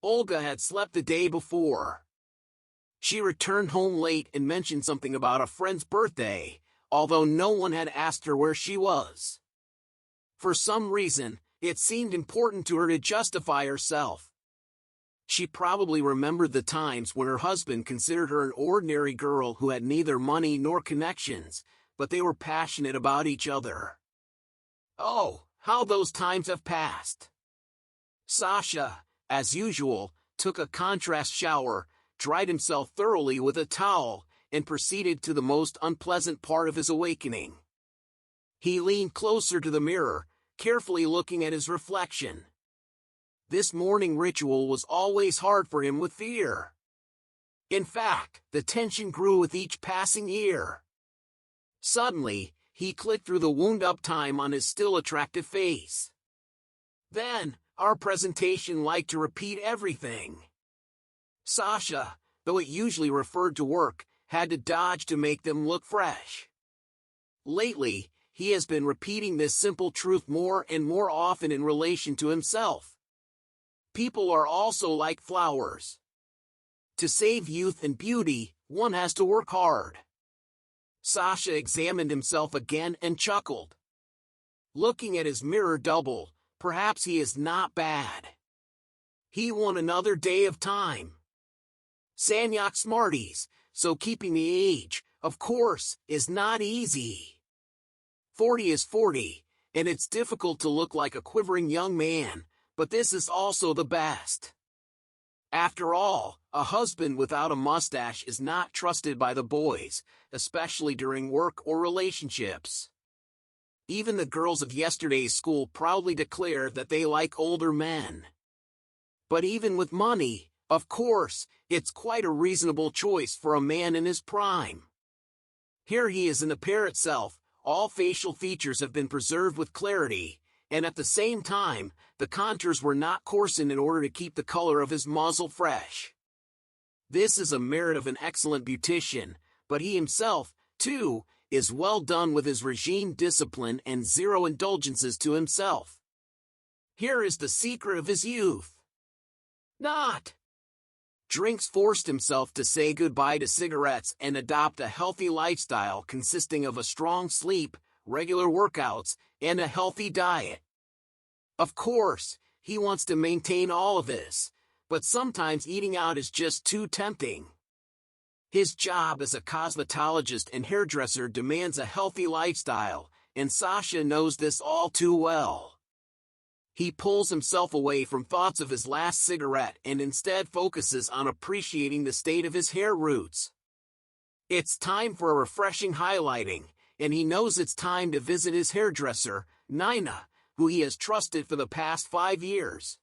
Olga had slept the day before. She returned home late and mentioned something about a friend's birthday, although no one had asked her where she was. For some reason, it seemed important to her to justify herself. She probably remembered the times when her husband considered her an ordinary girl who had neither money nor connections, but they were passionate about each other. Oh, how those times have passed. Sasha, as usual, took a contrast shower, dried himself thoroughly with a towel, and proceeded to the most unpleasant part of his awakening. He leaned closer to the mirror, carefully looking at his reflection. This morning ritual was always hard for him with fear. In fact, the tension grew with each passing year. Suddenly, he clicked through the wound-up time on his still attractive face. Then, our presentation liked to repeat everything. Sasha, though it usually referred to work, had to dodge to make them look fresh. Lately, he has been repeating this simple truth more and more often in relation to himself. People are also like flowers. To save youth and beauty, one has to work hard. Sasha examined himself again and chuckled. Looking at his mirror double, perhaps he is not bad. He won another day of time. Sanyak Smarties, so keeping the age, of course, is not easy. 40 is 40, and it's difficult to look like a quivering young man, but this is also the best. After all, a husband without a mustache is not trusted by the boys, especially during work or relationships. Even the girls of yesterday's school proudly declare that they like older men. But even with money, of course, it's quite a reasonable choice for a man in his prime. Here he is in the pair itself, all facial features have been preserved with clarity, and at the same time, the contours were not coarsened in order to keep the color of his muzzle fresh. This is a merit of an excellent beautician, but he himself, too, is well done with his regime discipline and zero indulgences to himself. Here is the secret of his youth. Not drinks. Forced himself to say goodbye to cigarettes and adopt a healthy lifestyle consisting of a strong sleep, regular workouts, and a healthy diet. Of course, he wants to maintain all of this, but sometimes eating out is just too tempting. His job as a cosmetologist and hairdresser demands a healthy lifestyle, and Sasha knows this all too well. He pulls himself away from thoughts of his last cigarette and instead focuses on appreciating the state of his hair roots. It's time for a refreshing highlighting, and he knows it's time to visit his hairdresser, Nina, who he has trusted for the past 5 years.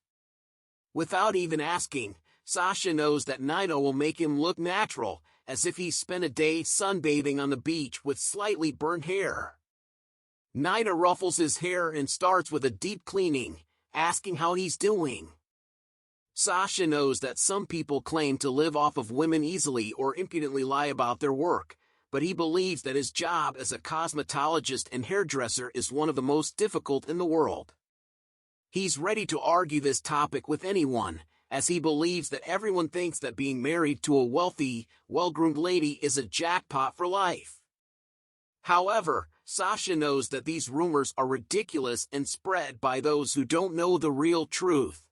Without even asking, Sasha knows that Nina will make him look natural, as if he spent a day sunbathing on the beach with slightly burnt hair. Nina ruffles his hair and starts with a deep cleaning, asking how he's doing. Sasha knows that some people claim to live off of women easily or impudently lie about their work, but he believes that his job as a cosmetologist and hairdresser is one of the most difficult in the world. He's ready to argue this topic with anyone, as he believes that everyone thinks that being married to a wealthy, well-groomed lady is a jackpot for life. However, Sasha knows that these rumors are ridiculous and spread by those who don't know the real truth.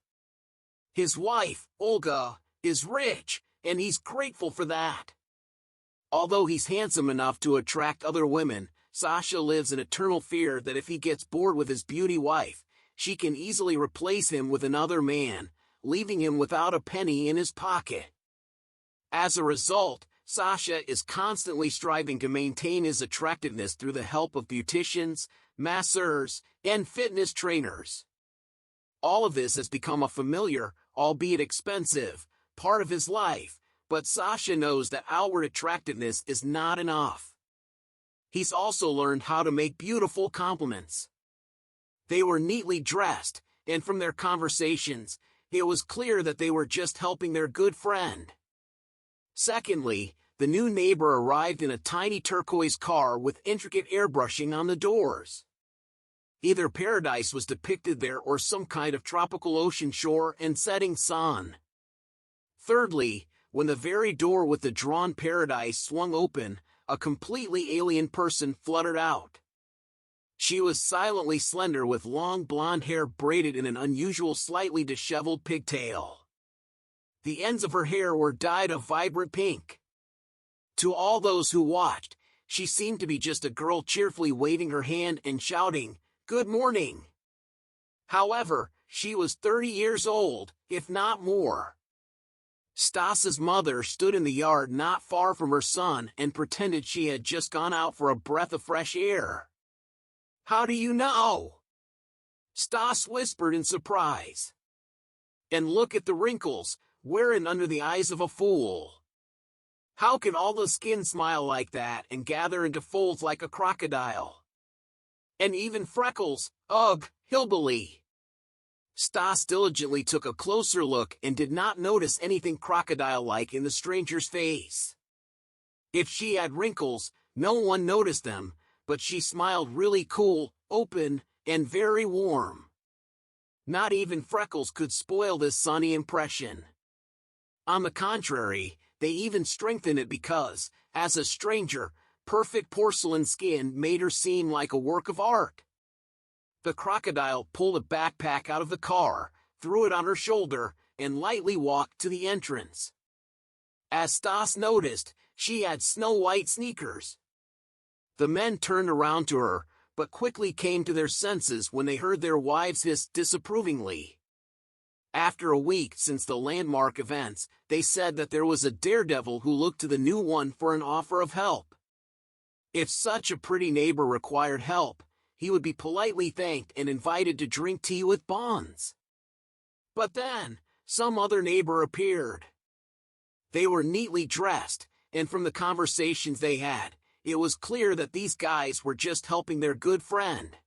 His wife, Olga, is rich, and he's grateful for that. Although he's handsome enough to attract other women, Sasha lives in eternal fear that if he gets bored with his beauty wife, she can easily replace him with another man, leaving him without a penny in his pocket. As a result, Sasha is constantly striving to maintain his attractiveness through the help of beauticians, masseurs, and fitness trainers. All of this has become a familiar, albeit expensive, part of his life, but Sasha knows that outward attractiveness is not enough. He's also learned how to make beautiful compliments. They were neatly dressed, and from their conversations, it was clear that they were just helping their good friend. Secondly, the new neighbor arrived in a tiny turquoise car with intricate airbrushing on the doors. Either paradise was depicted there or some kind of tropical ocean shore and setting sun. Thirdly, when the very door with the drawn paradise swung open, a completely alien person fluttered out. She was silently slender with long blonde hair braided in an unusual slightly disheveled pigtail. The ends of her hair were dyed a vibrant pink. To all those who watched, she seemed to be just a girl cheerfully waving her hand and shouting, "Good morning." However, she was 30 years old, if not more. Stas's mother stood in the yard not far from her son and pretended she had just gone out for a breath of fresh air. "How do you know?" Stas whispered in surprise. "And look at the wrinkles, wearing under the eyes of a fool. How can all the skin smile like that and gather into folds like a crocodile? And even freckles, ugh, hillbilly." Stas diligently took a closer look and did not notice anything crocodile-like in the stranger's face. If she had wrinkles, no one noticed them, but she smiled really cool, open, and very warm. Not even freckles could spoil this sunny impression. On the contrary, they even strengthened it because, as a stranger, perfect porcelain skin made her seem like a work of art. The crocodile pulled a backpack out of the car, threw it on her shoulder, and lightly walked to the entrance. As Stas noticed, she had snow-white sneakers. The men turned around to her, but quickly came to their senses when they heard their wives hiss disapprovingly. After a week since the landmark events, they said that there was a daredevil who looked to the new one for an offer of help. If such a pretty neighbor required help, he would be politely thanked and invited to drink tea with bonds. But then, some other neighbor appeared. They were neatly dressed, and from the conversations they had, it was clear that these guys were just helping their good friend.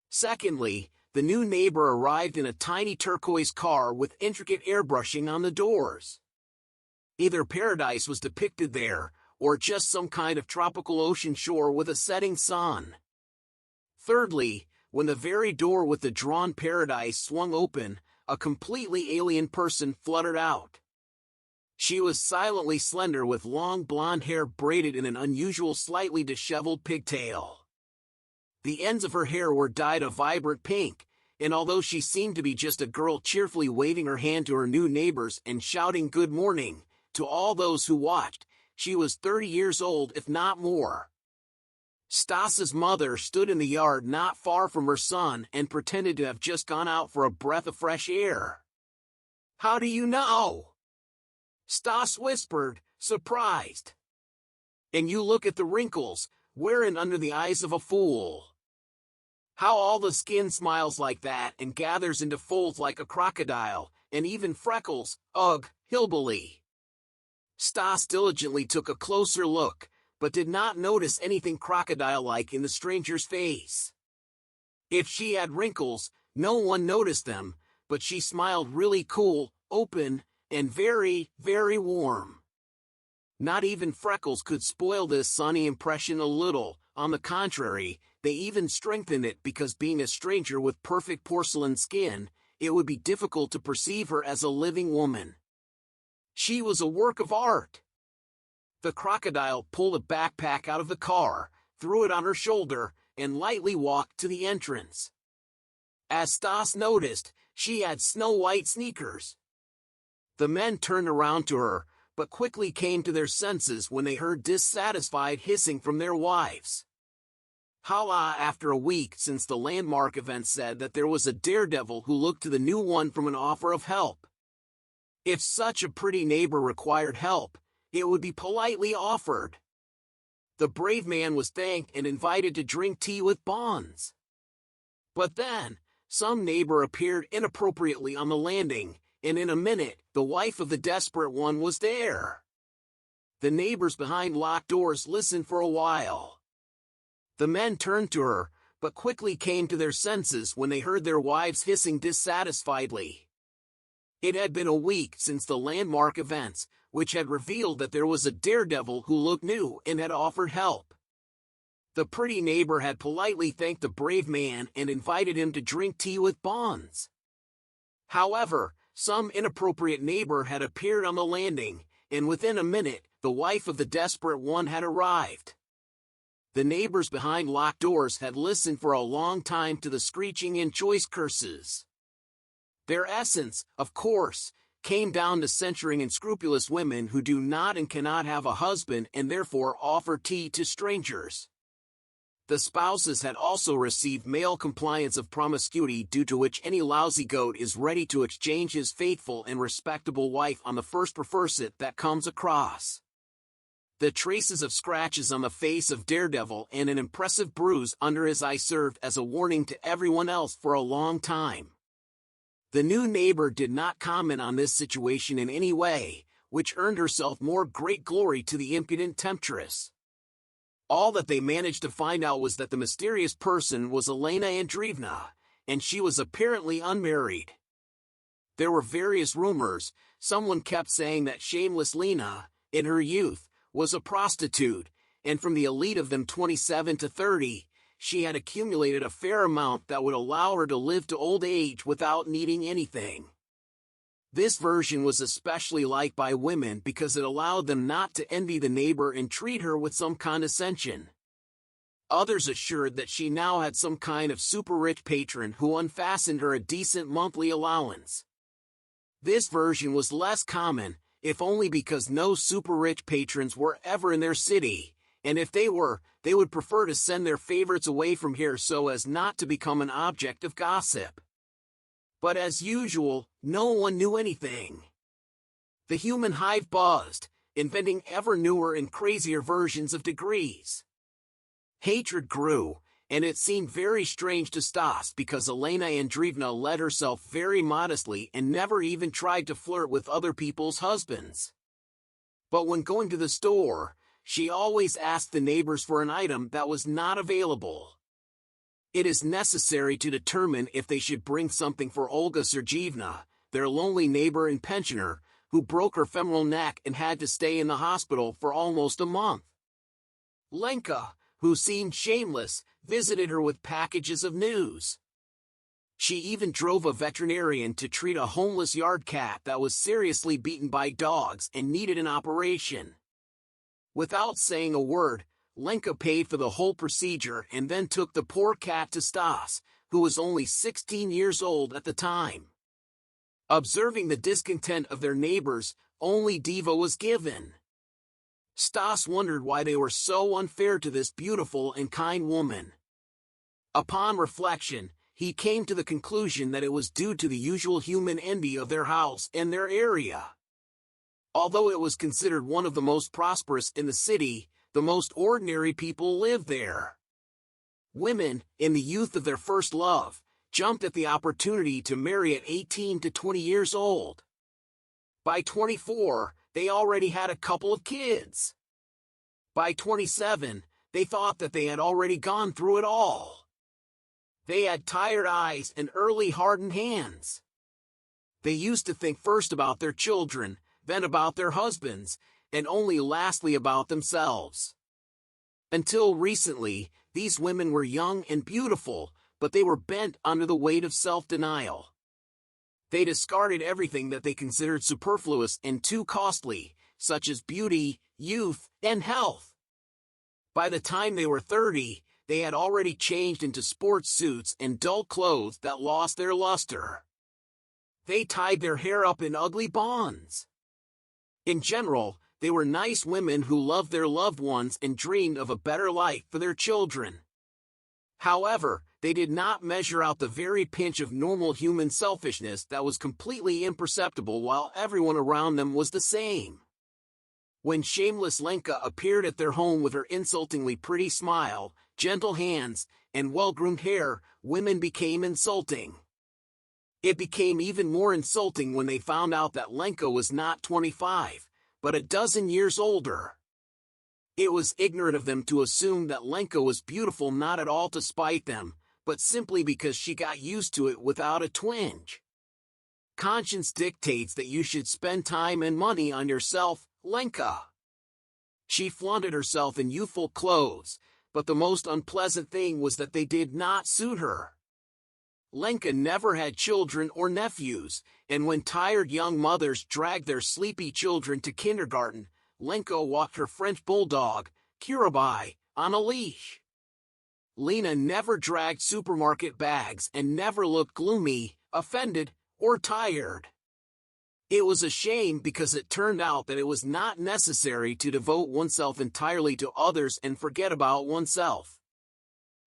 Secondly, the new neighbor arrived in a tiny turquoise car with intricate airbrushing on the doors. Either paradise was depicted there, or just some kind of tropical ocean shore with a setting sun. Thirdly, when the very door with the drawn paradise swung open, a completely alien person fluttered out. She was silently slender with long blonde hair braided in an unusual slightly disheveled pigtail. The ends of her hair were dyed a vibrant pink, and although she seemed to be just a girl cheerfully waving her hand to her new neighbors and shouting "Good morning" to all those who watched, she was 30 years old if not more. Stas's mother stood in the yard not far from her son and pretended to have just gone out for a breath of fresh air. "How do you know?" Stas whispered, surprised. "And you look at the wrinkles, wearing under the eyes of a fool. How all the skin smiles like that and gathers into folds like a crocodile, and even freckles, ugh, hillbilly." Stas diligently took a closer look, but did not notice anything crocodile-like in the stranger's face. If she had wrinkles, no one noticed them, but she smiled really cool, open, and very, very warm. Not even freckles could spoil this sunny impression a little. On the contrary, they even strengthened it because being a stranger with perfect porcelain skin, it would be difficult to perceive her as a living woman. She was a work of art. The crocodile pulled a backpack out of the car, threw it on her shoulder, and lightly walked to the entrance. As Stas noticed, she had snow-white sneakers. The men turned around to her, but quickly came to their senses when they heard dissatisfied hissing from their wives. Hala, after a week since the landmark event, said that there was a daredevil who looked to the new one from an offer of help. If such a pretty neighbor required help, it would be politely offered. The brave man was thanked and invited to drink tea with bonds. But then, some neighbor appeared inappropriately on the landing, and in a minute, the wife of the desperate one was there. The neighbors behind locked doors listened for a while. The men turned to her, but quickly came to their senses when they heard their wives hissing dissatisfiedly. It had been a week since the landmark events, which had revealed that there was a daredevil who looked new and had offered help. The pretty neighbor had politely thanked the brave man and invited him to drink tea with bonds. However, Some inappropriate neighbor had appeared on the landing, and within a minute, the wife of the desperate one had arrived. The neighbors behind locked doors had listened for a long time to the screeching and choice curses. Their essence, of course, came down to censuring unscrupulous women who do not and cannot have a husband and therefore offer tea to strangers. The spouses had also received male compliance of promiscuity, due to which any lousy goat is ready to exchange his faithful and respectable wife on the first pursuit that comes across. The traces of scratches on the face of Daredevil and an impressive bruise under his eye served as a warning to everyone else for a long time. The new neighbor did not comment on this situation in any way, which earned herself more great glory to the impudent temptress. All that they managed to find out was that the mysterious person was Elena Andreevna, and she was apparently unmarried. There were various rumors. Someone kept saying that shameless Lena, in her youth, was a prostitute, and from the elite of them 27 to 30, she had accumulated a fair amount that would allow her to live to old age without needing anything. This version was especially liked by women because it allowed them not to envy the neighbor and treat her with some condescension. Others assured that she now had some kind of super-rich patron who unfastened her a decent monthly allowance. This version was less common, if only because no super-rich patrons were ever in their city, and if they were, they would prefer to send their favorites away from here so as not to become an object of gossip. But as usual, no one knew anything. The human hive buzzed, inventing ever newer and crazier versions of degrees. Hatred grew, and it seemed very strange to Stas because Elena Andreevna led herself very modestly and never even tried to flirt with other people's husbands. But when going to the store, she always asked the neighbors for an item that was not available. It is necessary to determine if they should bring something for Olga Sergeevna, their lonely neighbor and pensioner, who broke her femoral neck and had to stay in the hospital for almost a month. Lenka, who seemed shameless, visited her with packages of news. She even drove a veterinarian to treat a homeless yard cat that was seriously beaten by dogs and needed an operation. Without saying a word, Lenka paid for the whole procedure and then took the poor cat to Stas, who was only 16 years old at the time. Observing the discontent of their neighbors, only Diva was given. Stas wondered why they were so unfair to this beautiful and kind woman. Upon reflection, he came to the conclusion that it was due to the usual human envy of their house and their area. Although it was considered one of the most prosperous in the city, the most ordinary people lived there. Women, in the youth of their first love, jumped at the opportunity to marry at 18 to 20 years old. By 24, they already had a couple of kids. By 27, they thought that they had already gone through it all. They had tired eyes and early hardened hands. They used to think first about their children, then about their husbands, and only lastly about themselves. Until recently, these women were young and beautiful, but they were bent under the weight of self-denial. They discarded everything that they considered superfluous and too costly, such as beauty, youth, and health. By the time they were 30, they had already changed into sports suits and dull clothes that lost their luster. They tied their hair up in ugly bonds. In general, they were nice women who loved their loved ones and dreamed of a better life for their children. However, they did not measure out the very pinch of normal human selfishness that was completely imperceptible while everyone around them was the same. When shameless Lenka appeared at their home with her insultingly pretty smile, gentle hands, and well-groomed hair, women became insulting. It became even more insulting when they found out that Lenka was not 25, but a dozen years older. It was ignorant of them to assume that Lenka was beautiful not at all to spite them, but simply because she got used to it without a twinge. Conscience dictates that you should spend time and money on yourself, Lenka. She flaunted herself in youthful clothes, but the most unpleasant thing was that they did not suit her. Lenka never had children or nephews, and when tired young mothers dragged their sleepy children to kindergarten, Lenka walked her French bulldog, Kirabai, on a leash. Lena never dragged supermarket bags and never looked gloomy, offended, or tired. It was a shame because it turned out that it was not necessary to devote oneself entirely to others and forget about oneself.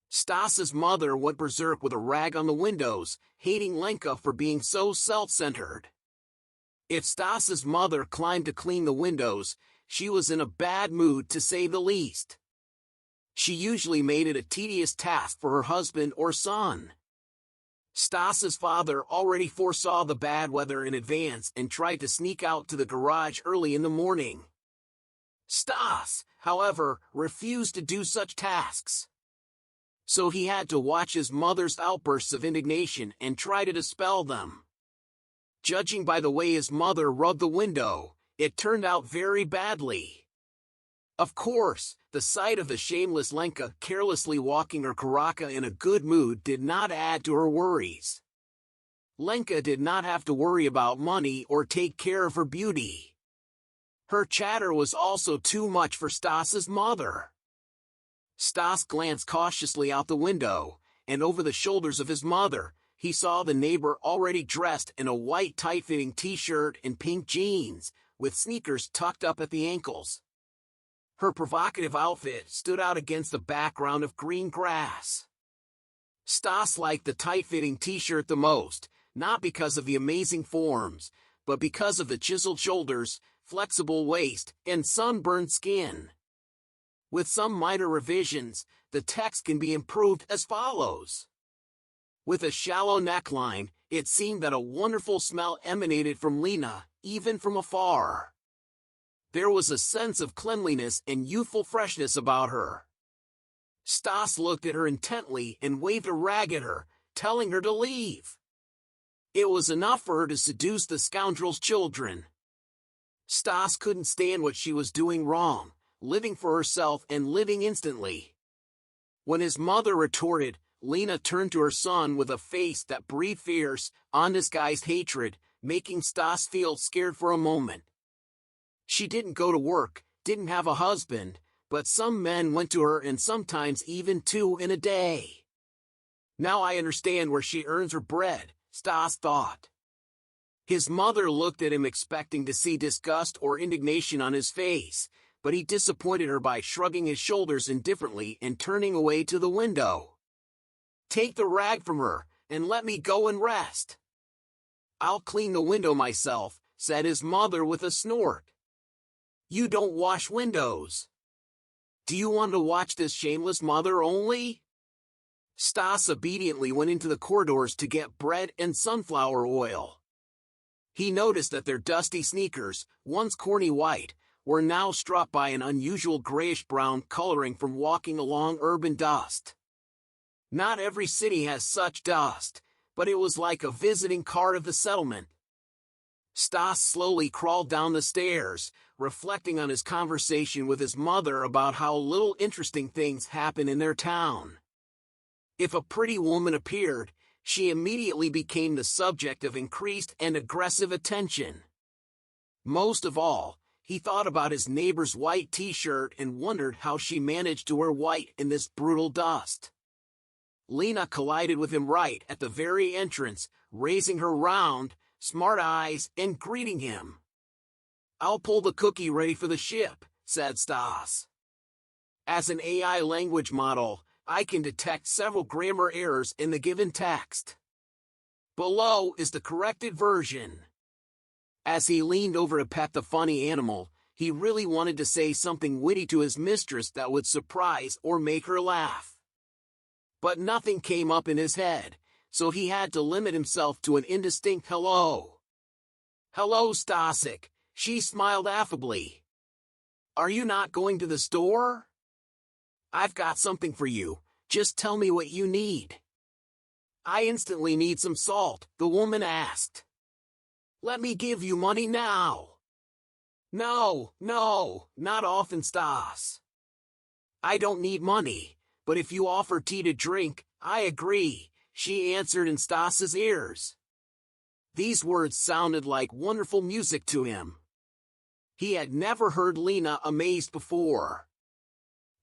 Stas's mother went berserk with a rag on the windows, hating Lenka for being so self-centered. If Stas's mother climbed to clean the windows, she was in a bad mood to say the least. She usually made it a tedious task for her husband or son. Stas's father already foresaw the bad weather in advance and tried to sneak out to the garage early in the morning. Stas, however, refused to do such tasks. So he had to watch his mother's outbursts of indignation and try to dispel them. Judging by the way his mother rubbed the window, it turned out very badly. Of course, the sight of the shameless Lenka carelessly walking her Karaka in a good mood did not add to her worries. Lenka did not have to worry about money or take care of her beauty. Her chatter was also too much for Stas's mother. Stas glanced cautiously out the window, and over the shoulders of his mother, he saw the neighbor already dressed in a white tight-fitting t-shirt and pink jeans, with sneakers tucked up at the ankles. Her provocative outfit stood out against the background of green grass. Stas liked the tight-fitting t-shirt the most, not because of the amazing forms, but because of the chiseled shoulders, flexible waist, and sunburned skin. With some minor revisions, the text can be improved as follows. With a shallow neckline, it seemed that a wonderful smell emanated from Lena, even from afar. There was a sense of cleanliness and youthful freshness about her. Stas looked at her intently and waved a rag at her, telling her to leave. It was enough for her to seduce the scoundrel's children. Stas couldn't stand what she was doing wrong, living for herself and living instantly. When his mother retorted, Lena turned to her son with a face that breathed fierce, undisguised hatred, making Stas feel scared for a moment. She didn't go to work, didn't have a husband, but some men went to her and sometimes even 2 in a day. Now I understand where she earns her bread, Stas thought. His mother looked at him expecting to see disgust or indignation on his face, but he disappointed her by shrugging his shoulders indifferently and turning away to the window. Take the rag from her, and let me go and rest. I'll clean the window myself, said his mother with a snort. You don't wash windows. Do you want to watch this shameless mother only? Stas obediently went into the corridors to get bread and sunflower oil. He noticed that their dusty sneakers, once corny white, were now struck by an unusual grayish-brown coloring from walking along urban dust. Not every city has such dust, but it was like a visiting card of the settlement. Stas slowly crawled down the stairs, reflecting on his conversation with his mother about how little interesting things happen in their town. If a pretty woman appeared, she immediately became the subject of increased and aggressive attention. Most of all, he thought about his neighbor's white t-shirt and wondered how she managed to wear white in this brutal dust. Lena collided with him right at the very entrance, raising her round, smart eyes and greeting him. I'll pull the cookie ready for the ship, said Stas. As an AI language model, I can detect several grammar errors in the given text. Below is the corrected version. As he leaned over to pet the funny animal, he really wanted to say something witty to his mistress that would surprise or make her laugh. But nothing came up in his head, so he had to limit himself to an indistinct hello. Hello, Stasik, she smiled affably. Are you not going to the store? I've got something for you, just tell me what you need. I instantly need some salt, the woman asked. Let me give you money now. No, not often, Stas. I don't need money, but if you offer tea to drink, I agree, she answered in Stas's ears. These words sounded like wonderful music to him. He had never heard Lena amazed before.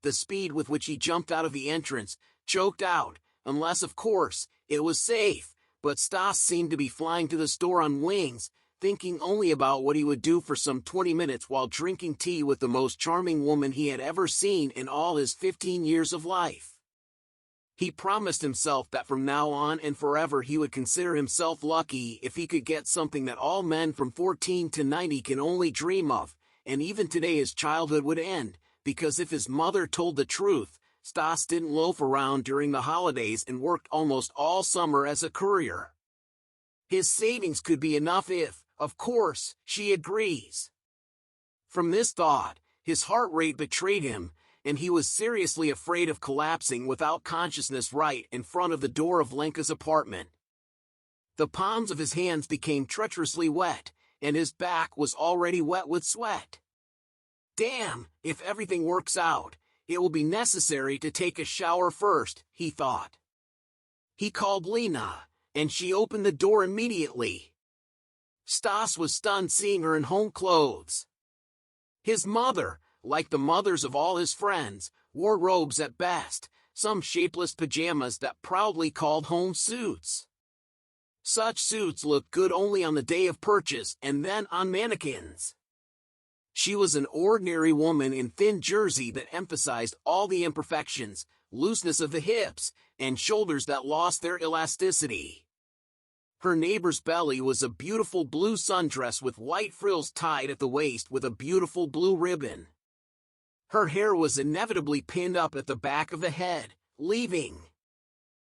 The speed with which he jumped out of the entrance, choked out, unless of course, it was safe, but Stas seemed to be flying to the store on wings, thinking only about what he would do for some 20 minutes while drinking tea with the most charming woman he had ever seen in all his 15 years of life. He promised himself that from now on and forever he would consider himself lucky if he could get something that all men from 14 to 90 can only dream of, and even today his childhood would end, because if his mother told the truth, Stas didn't loaf around during the holidays and worked almost all summer as a courier. His savings could be enough if, of course, she agrees. From this thought, his heart rate betrayed him, and he was seriously afraid of collapsing without consciousness right in front of the door of Lenka's apartment. The palms of his hands became treacherously wet, and his back was already wet with sweat. Damn, if everything works out, it will be necessary to take a shower first, he thought. He called Lena, and she opened the door immediately. Stas was stunned seeing her in home clothes. His mother, like the mothers of all his friends, wore robes at best, some shapeless pajamas that proudly called home suits. Such suits looked good only on the day of purchase and then on mannequins. She was an ordinary woman in thin jersey that emphasized all the imperfections, looseness of the hips, and shoulders that lost their elasticity. Her neighbor's belly was a beautiful blue sundress with white frills tied at the waist with a beautiful blue ribbon. Her hair was inevitably pinned up at the back of the head, leaving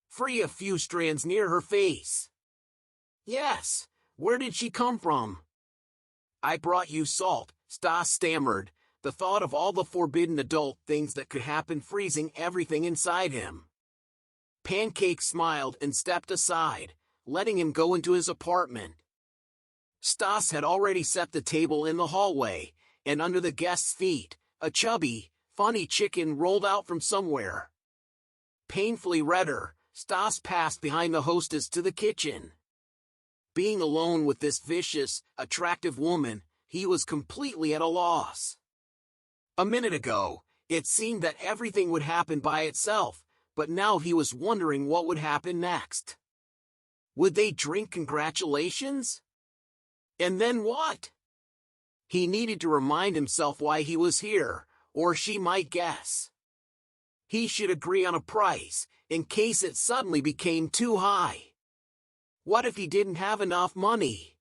free a few strands near her face. Yes, where did she come from? I brought you salt, Stas stammered, the thought of all the forbidden adult things that could happen freezing everything inside him. Pancake smiled and stepped aside, letting him go into his apartment. Stas had already set the table in the hallway, and under the guest's feet, a chubby, funny chicken rolled out from somewhere. Painfully redder, Stas passed behind the hostess to the kitchen. Being alone with this vicious, attractive woman, he was completely at a loss. A minute ago, it seemed that everything would happen by itself, but now he was wondering what would happen next. Would they drink congratulations? And then what? He needed to remind himself why he was here, or she might guess. He should agree on a price, in case it suddenly became too high. What if he didn't have enough money?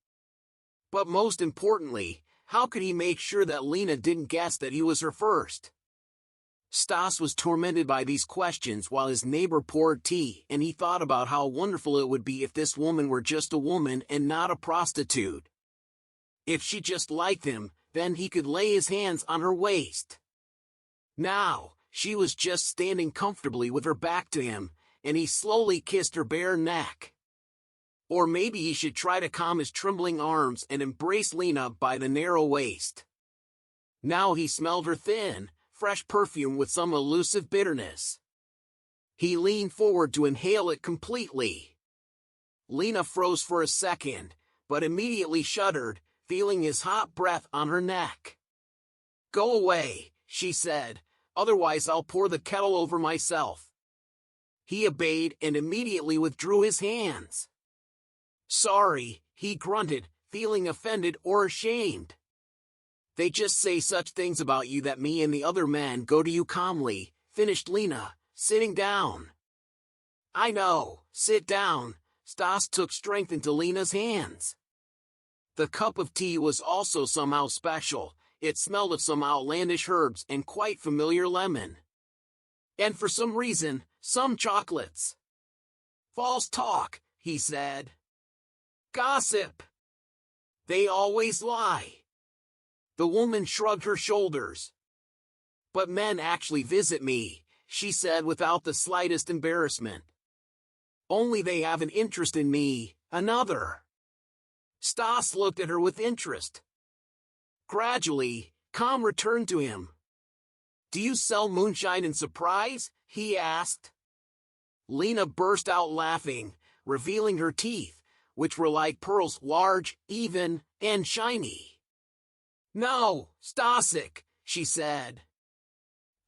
But most importantly, how could he make sure that Lena didn't guess that he was her first? Stas was tormented by these questions while his neighbor poured tea, and he thought about how wonderful it would be if this woman were just a woman and not a prostitute. If she just liked him, then he could lay his hands on her waist. Now, she was just standing comfortably with her back to him, and he slowly kissed her bare neck. Or maybe he should try to calm his trembling arms and embrace Lena by the narrow waist. Now he smelled her thin, fresh perfume with some elusive bitterness. He leaned forward to inhale it completely. Lena froze for a second, but immediately shuddered, feeling his hot breath on her neck. "Go away," she said, "otherwise I'll pour the kettle over myself." He obeyed and immediately withdrew his hands. "Sorry," he grunted, feeling offended or ashamed. "They just say such things about you that me and the other men go to you calmly," finished Lena, sitting down. "I know, sit down." Stas took strength into Lena's hands. The cup of tea was also somehow special. It smelled of some outlandish herbs and quite familiar lemon. And for some reason, some chocolates. "False talk," he said. "Gossip. They always lie." The woman shrugged her shoulders. "But men actually visit me," she said without the slightest embarrassment. "Only they have an interest in me, another." Stas looked at her with interest. Gradually, calm returned to him. "Do you sell moonshine in surprise?" he asked. Lena burst out laughing, revealing her teeth, which were like pearls, large, even, and shiny. "No, Stasik," she said.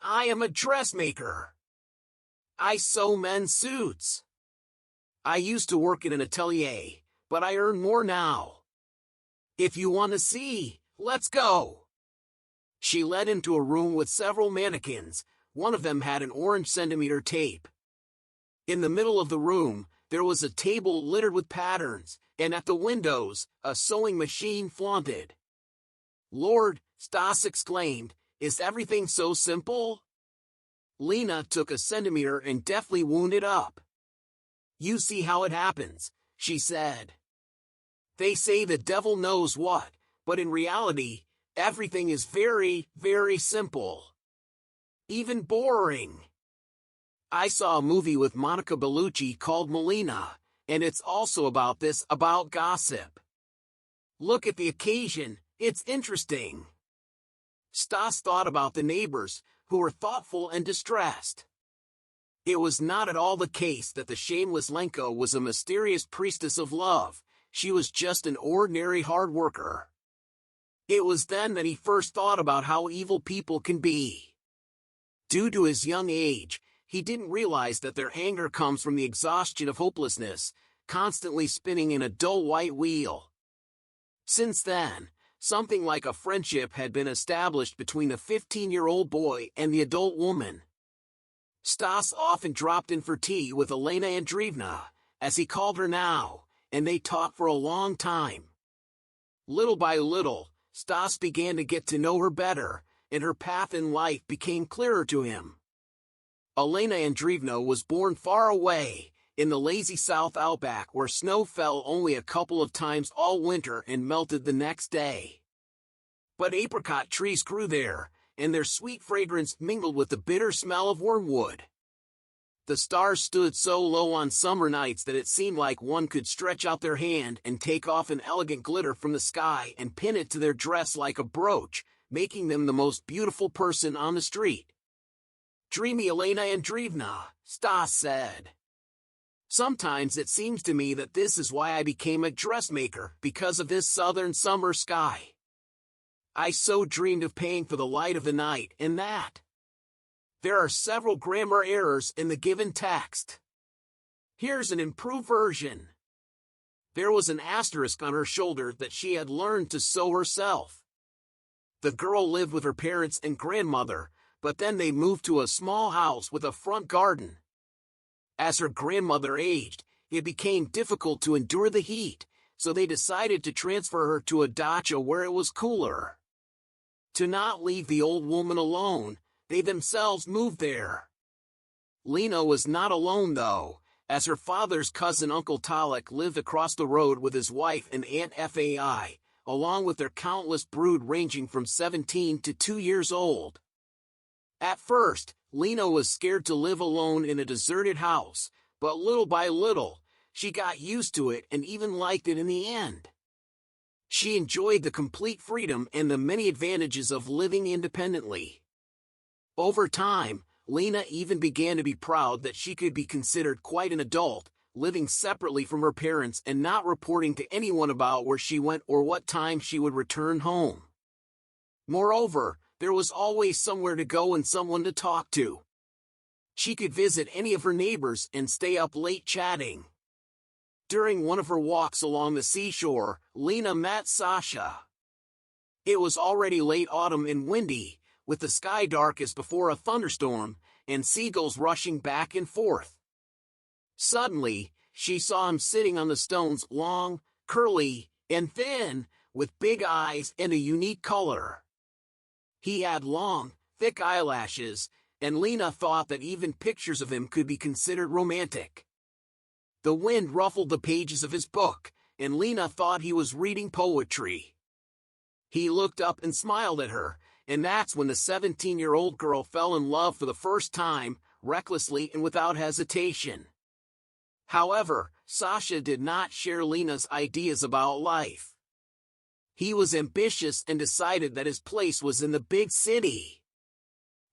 "I am a dressmaker. I sew men's suits. I used to work in an atelier, but I earn more now. If you want to see, let's go." She led into a room with several mannequins. One of them had an orange centimeter tape. In the middle of the room, there was a table littered with patterns, and at the windows, a sewing machine flaunted. "Lord," Stas exclaimed, "is everything so simple?" Lena took a centimeter and deftly wound it up. "You see how it happens," she said. "They say the devil knows what, but in reality, everything is very, very simple. Even boring. I saw a movie with Monica Bellucci called Melina, and it's also about this, about gossip. Look at the occasion, it's interesting." Stas thought about the neighbors, who were thoughtful and distressed. It was not at all the case that the shameless Lenka was a mysterious priestess of love. She was just an ordinary hard worker. It was then that he first thought about how evil people can be. Due to his young age, he didn't realize that their anger comes from the exhaustion of hopelessness, constantly spinning in a dull white wheel. Since then, something like a friendship had been established between the 15-year-old boy and the adult woman. Stas often dropped in for tea with Elena Andreevna, as he called her now, and they talked for a long time. Little by little, Stas began to get to know her better, and her path in life became clearer to him. Elena Andreevna was born far away, in the lazy South Outback where snow fell only a couple of times all winter and melted the next day. But apricot trees grew there, and their sweet fragrance mingled with the bitter smell of wormwood. The stars stood so low on summer nights that it seemed like one could stretch out their hand and take off an elegant glitter from the sky and pin it to their dress like a brooch, making them the most beautiful person on the street. "Dreamy Elena Andreevna," Stas said. "Sometimes it seems to me that this is why I became a dressmaker, because of this southern summer sky. I so dreamed of paying for the light of the night, and that. There are several grammar errors in the given text. Here's an improved version." There was an asterisk on her shoulder that she had learned to sew herself. The girl lived with her parents and grandmother, but then they moved to a small house with a front garden. As her grandmother aged, it became difficult to endure the heat, so they decided to transfer her to a dacha where it was cooler. To not leave the old woman alone, they themselves moved there. Lena was not alone though, as her father's cousin Uncle Talek lived across the road with his wife and Aunt Fai, along with their countless brood ranging from 17 to 2 years old. At first, Lena was scared to live alone in a deserted house, but little by little, she got used to it and even liked it in the end. She enjoyed the complete freedom and the many advantages of living independently. Over time, Lena even began to be proud that she could be considered quite an adult, living separately from her parents and not reporting to anyone about where she went or what time she would return home. Moreover, there was always somewhere to go and someone to talk to. She could visit any of her neighbors and stay up late chatting. During one of her walks along the seashore, Lena met Sasha. It was already late autumn and windy, with the sky dark as before a thunderstorm, and seagulls rushing back and forth. Suddenly, she saw him sitting on the stones, long, curly, and thin, with big eyes and a unique color. He had long, thick eyelashes, and Lena thought that even pictures of him could be considered romantic. The wind ruffled the pages of his book, and Lena thought he was reading poetry. He looked up and smiled at her, and that's when the 17-year-old girl fell in love for the first time, recklessly and without hesitation. However, Sasha did not share Lena's ideas about life. He was ambitious and decided that his place was in the big city.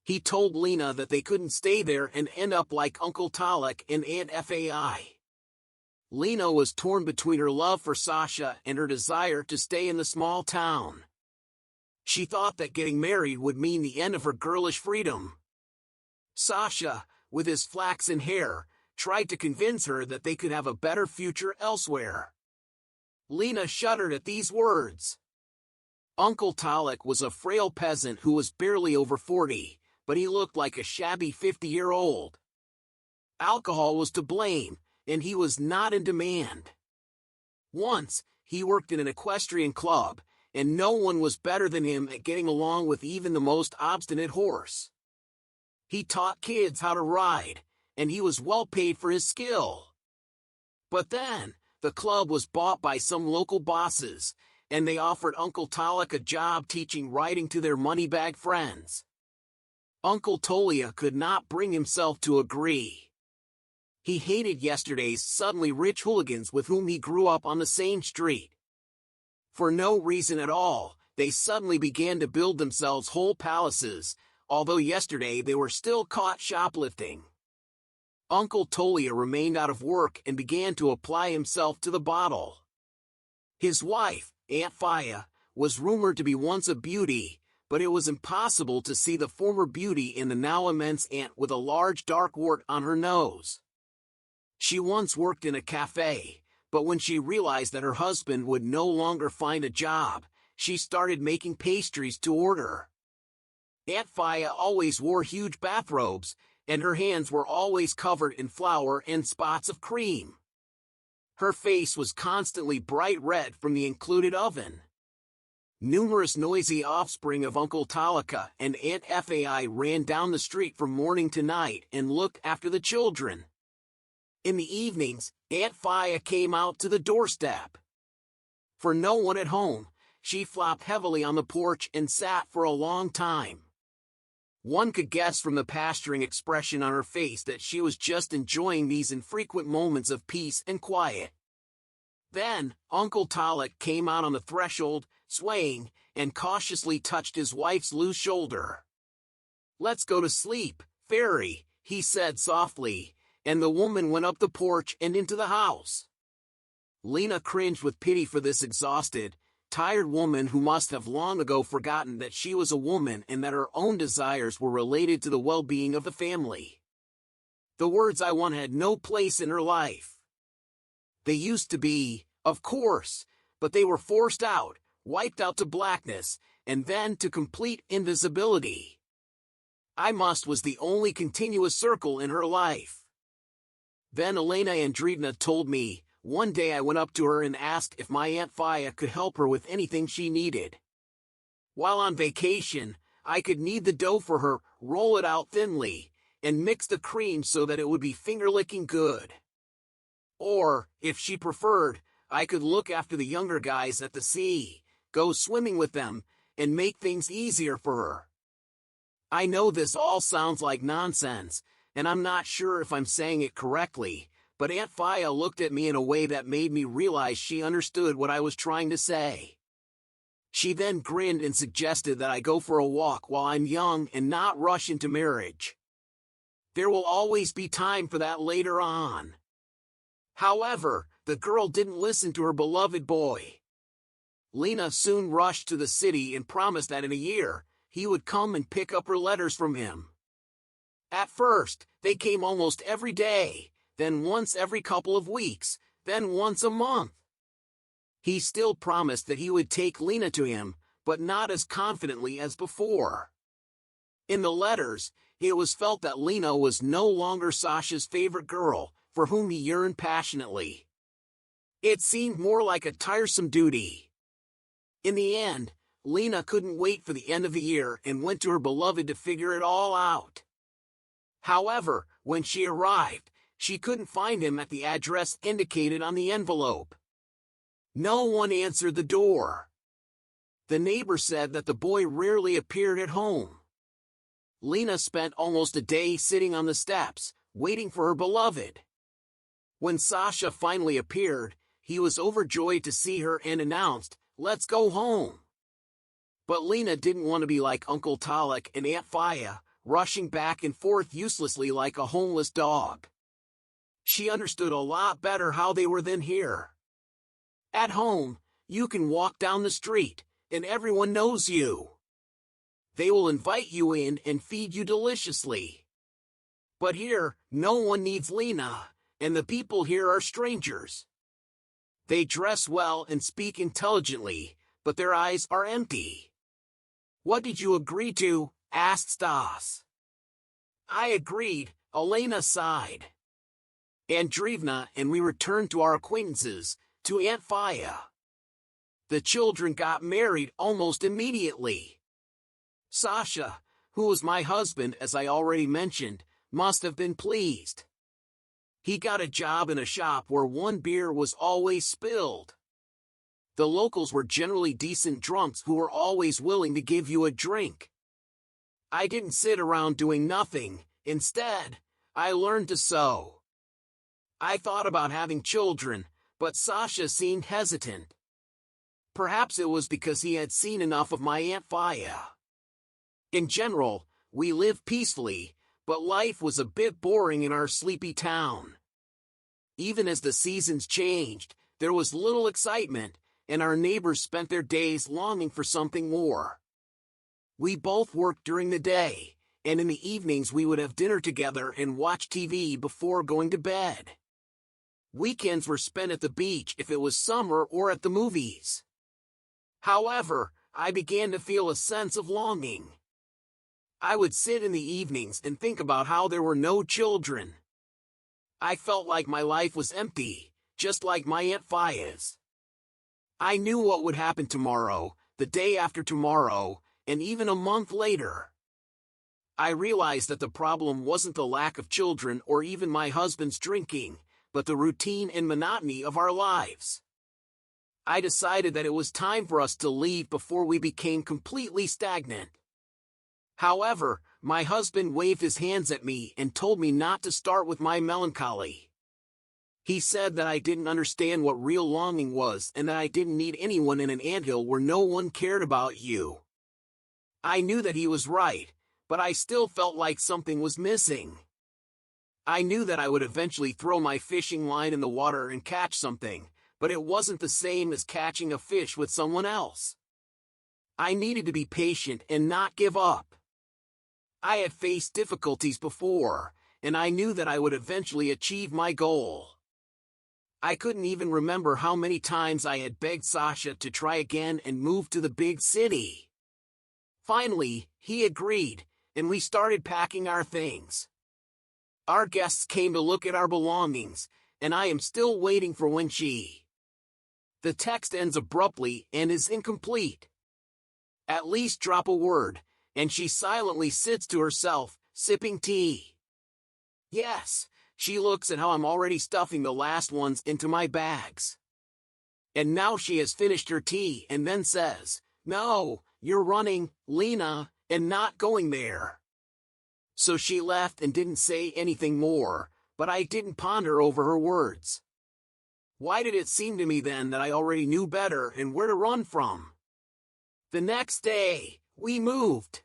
He told Lena that they couldn't stay there and end up like Uncle Talek and Aunt Fai. Lena was torn between her love for Sasha and her desire to stay in the small town. She thought that getting married would mean the end of her girlish freedom. Sasha, with his flaxen hair, tried to convince her that they could have a better future elsewhere. Lena shuddered at these words. Uncle Talek was a frail peasant who was barely over 40, but he looked like a shabby 50-year-old. Alcohol was to blame, and he was not in demand. Once, he worked in an equestrian club, and no one was better than him at getting along with even the most obstinate horse. He taught kids how to ride, and he was well paid for his skill. But then, the club was bought by some local bosses, and they offered Uncle Talek a job teaching riding to their moneybag friends. Uncle Tolia could not bring himself to agree. He hated yesterday's suddenly rich hooligans with whom he grew up on the same street. For no reason at all, they suddenly began to build themselves whole palaces, although yesterday they were still caught shoplifting. Uncle Tolia remained out of work and began to apply himself to the bottle. His wife, Aunt Faya, was rumored to be once a beauty, but it was impossible to see the former beauty in the now immense aunt with a large dark wart on her nose. She once worked in a cafe, but when she realized that her husband would no longer find a job, she started making pastries to order. Aunt Faya always wore huge bathrobes, and her hands were always covered in flour and spots of cream. Her face was constantly bright red from the included oven. Numerous noisy offspring of Uncle Talika and Aunt Fai ran down the street from morning to night and looked after the children. In the evenings, Aunt Faya came out to the doorstep. For no one at home, she flopped heavily on the porch and sat for a long time. One could guess from the pasturing expression on her face that she was just enjoying these infrequent moments of peace and quiet. Then, Uncle Talek came out on the threshold, swaying, and cautiously touched his wife's loose shoulder. "Let's go to sleep, Fairy," he said softly, and the woman went up the porch and into the house. Lena cringed with pity for this exhausted, tired woman who must have long ago forgotten that she was a woman and that her own desires were related to the well-being of the family. The words "I want" had no place in her life. They used to be, of course, but they were forced out, wiped out to blackness, and then to complete invisibility. "I must" was the only continuous circle in her life. Then Elena Andreevna told me, one day I went up to her and asked if my Aunt Faya could help her with anything she needed. While on vacation, I could knead the dough for her, roll it out thinly, and mix the cream so that it would be finger-licking good. Or, if she preferred, I could look after the younger guys at the sea, go swimming with them, and make things easier for her. I know this all sounds like nonsense, and I'm not sure if I'm saying it correctly, but Aunt Faya looked at me in a way that made me realize she understood what I was trying to say. She then grinned and suggested that I go for a walk while I'm young and not rush into marriage. There will always be time for that later on. However, the girl didn't listen to her beloved boy. Lena soon rushed to the city and promised that in a year, he would come and pick up her letters from him. At first, they came almost every day, then once every couple of weeks, then once a month. He still promised that he would take Lena to him, but not as confidently as before. In the letters, it was felt that Lena was no longer Sasha's favorite girl, for whom he yearned passionately. It seemed more like a tiresome duty. In the end, Lena couldn't wait for the end of the year and went to her beloved to figure it all out. However, when she arrived, she couldn't find him at the address indicated on the envelope. No one answered the door. The neighbor said that the boy rarely appeared at home. Lena spent almost a day sitting on the steps, waiting for her beloved. When Sasha finally appeared, he was overjoyed to see her and announced, "Let's go home." But Lena didn't want to be like Uncle Talek and Aunt Faya, rushing back and forth uselessly like a homeless dog. She understood a lot better how they were than here. At home, you can walk down the street, and everyone knows you. They will invite you in and feed you deliciously. But here, no one needs Lena, and the people here are strangers. They dress well and speak intelligently, but their eyes are empty. "What did you agree to?" asked Stas. "I agreed," Elena sighed. Andreevna and we returned to our acquaintances, to Aunt Faya. The children got married almost immediately. Sasha, who was my husband as I already mentioned, must have been pleased. He got a job in a shop where one beer was always spilled. The locals were generally decent drunks who were always willing to give you a drink. I didn't sit around doing nothing. Instead, I learned to sew. I thought about having children, but Sasha seemed hesitant. Perhaps it was because he had seen enough of my Aunt Faya. In general, we lived peacefully, but life was a bit boring in our sleepy town. Even as the seasons changed, there was little excitement, and our neighbors spent their days longing for something more. We both worked during the day, and in the evenings we would have dinner together and watch TV before going to bed. Weekends were spent at the beach if it was summer or at the movies. However, I began to feel a sense of longing. I would sit in the evenings and think about how there were no children. I felt like my life was empty, just like my Aunt Faya's. I knew what would happen tomorrow, the day after tomorrow, and even a month later. I realized that the problem wasn't the lack of children or even my husband's drinking, but the routine and monotony of our lives. I decided that it was time for us to leave before we became completely stagnant. However, my husband waved his hands at me and told me not to start with my melancholy. He said that I didn't understand what real longing was and that I didn't need anyone in an anthill where no one cared about you. I knew that he was right, but I still felt like something was missing. I knew that I would eventually throw my fishing line in the water and catch something, but it wasn't the same as catching a fish with someone else. I needed to be patient and not give up. I had faced difficulties before, and I knew that I would eventually achieve my goal. I couldn't even remember how many times I had begged Sasha to try again and move to the big city. Finally, he agreed, and we started packing our things. Our guests came to look at our belongings, and I am still waiting for when she. The text ends abruptly and is incomplete. At least drop a word, and she silently sits to herself, sipping tea. Yes, she looks at how I'm already stuffing the last ones into my bags. And now she has finished her tea and then says, "No, you're running, Lena, and not going there." So she left and didn't say anything more, but I didn't ponder over her words. Why did it seem to me then that I already knew better and where to run from? The next day, we moved.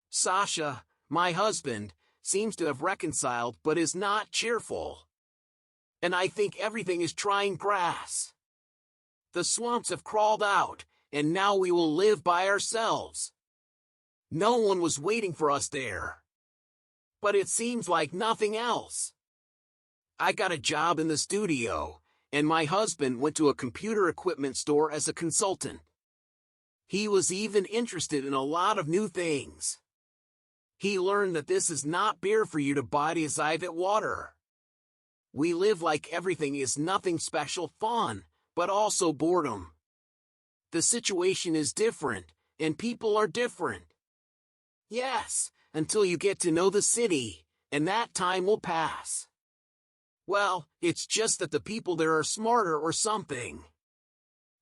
Sasha, my husband, seems to have reconciled but is not cheerful. And I think everything is trying grass. The swamps have crawled out, and now we will live by ourselves. No one was waiting for us there. But it seems like nothing else. I got a job in the studio, and my husband went to a computer equipment store as a consultant. He was even interested in a lot of new things. He learned that this is not beer for you to body as Ivat water. We live like everything is nothing special fun, but also boredom. The situation is different, and people are different. Yes, until you get to know the city, and that time will pass. Well, it's just that the people there are smarter or something.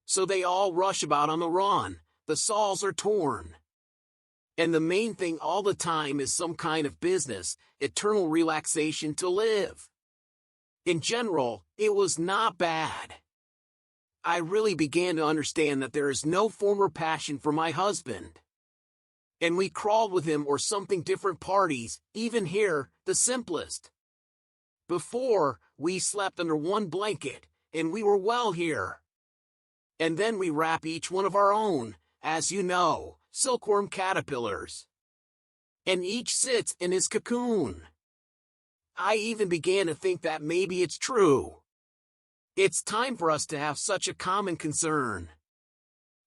So they all rush about on the run, the saws are torn. And the main thing all the time is some kind of business, eternal relaxation to live. In general, it was not bad. I really began to understand that there is no former passion for my husband. And we crawled with him or something different parties, even here, the simplest. Before, we slept under one blanket, and we were well here. And then we wrap each one of our own, as you know, silkworm caterpillars. And each sits in his cocoon. I even began to think that maybe it's true. It's time for us to have such a common concern.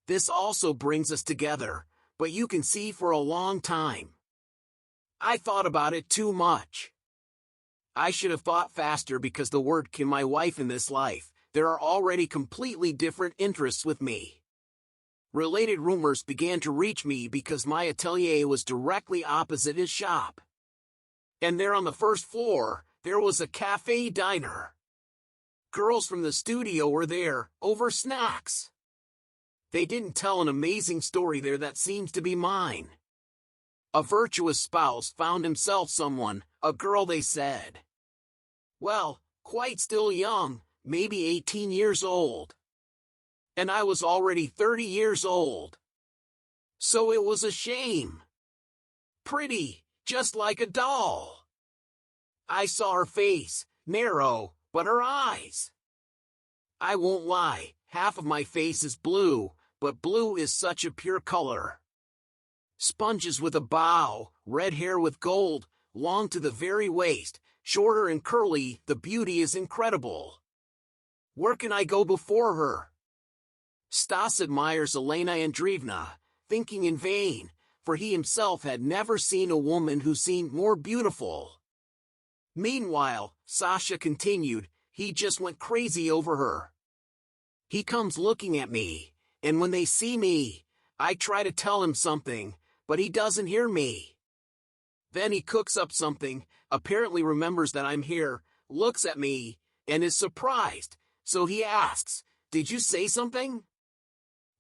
This also brings us together, but you can see for a long time. I thought about it too much. I should have thought faster because the word can my wife in this life, there are already completely different interests with me. Related rumors began to reach me because my atelier was directly opposite his shop. And there on the first floor, there was a cafe diner. Girls from the studio were there, over snacks. They didn't tell an amazing story there that seems to be mine. A virtuous spouse found himself someone, a girl they said. Well, quite still young, maybe 18 years old. And I was already 30 years old. So it was a shame. Pretty, just like a doll. I saw her face, narrow, but her eyes. I won't lie, half of my face is blue, but blue is such a pure color. Sponges with a bow, red hair with gold, long to the very waist, shorter and curly, the beauty is incredible. Where can I go before her? Stas admires Elena Andreevna, thinking in vain, for he himself had never seen a woman who seemed more beautiful. Meanwhile, Sasha continued, he just went crazy over her. He comes looking at me, and when they see me, I try to tell him something, but he doesn't hear me. Then he cooks up something, apparently remembers that I'm here, looks at me, and is surprised, so he asks, did you say something?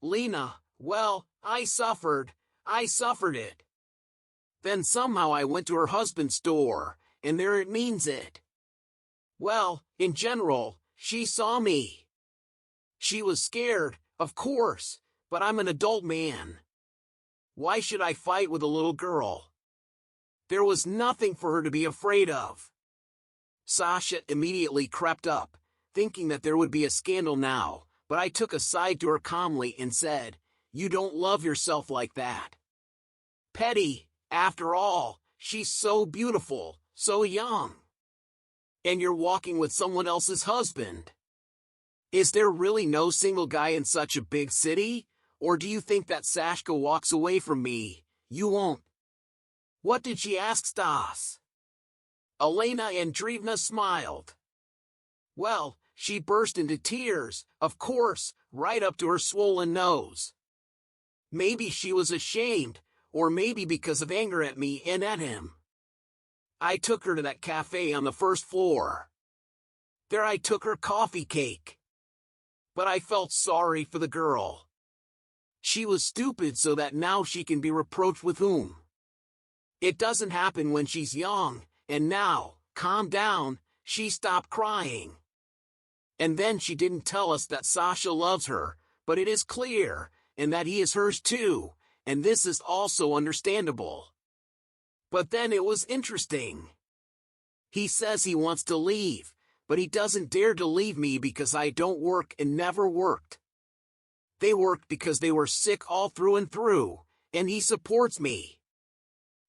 Lena, well, I suffered it. Then somehow I went to her husband's store, and there it means it. Well, in general, she saw me. She was scared, of course, but I'm an adult man. Why should I fight with a little girl? There was nothing for her to be afraid of. Sasha immediately crept up, thinking that there would be a scandal now, but I took a side to her calmly and said, you don't love yourself like that. Petty, after all, she's so beautiful, so young. And you're walking with someone else's husband. Is there really no single guy in such a big city? Or do you think that Sashka walks away from me? You won't. What did she ask Stas? Elena Andreevna smiled. Well, she burst into tears, of course, right up to her swollen nose. Maybe she was ashamed, or maybe because of anger at me and at him. I took her to that cafe on the first floor. There I took her coffee cake. But I felt sorry for the girl. She was stupid so that now she can be reproached with whom? It doesn't happen when she's young, and now, calm down, she stopped crying. And then she didn't tell us that Sasha loves her, but it is clear, and that he is hers too, and this is also understandable. But then it was interesting. He says he wants to leave, but he doesn't dare to leave me because I don't work and never worked. They worked because they were sick all through and through, and he supports me.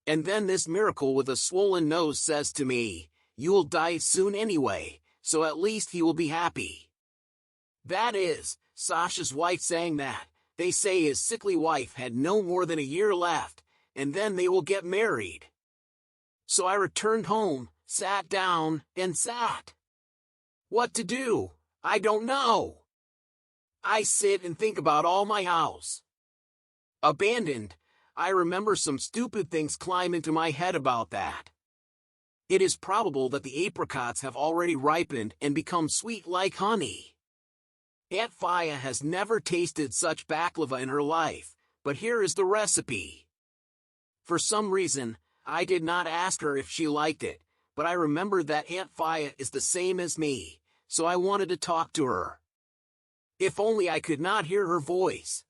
And then this miracle with a swollen nose says to me, you'll die soon anyway, so at least he will be happy. That is, Sasha's wife saying that. They say his sickly wife had no more than a year left, and then they will get married. So I returned home, sat down, and sat. What to do? I don't know. I sit and think about all my house. Abandoned, I remember some stupid things climb into my head about that. It is probable that the apricots have already ripened and become sweet like honey. Aunt Faya has never tasted such baklava in her life, but here is the recipe. For some reason, I did not ask her if she liked it, but I remembered that Aunt Faya is the same as me, so I wanted to talk to her. If only I could not hear her voice.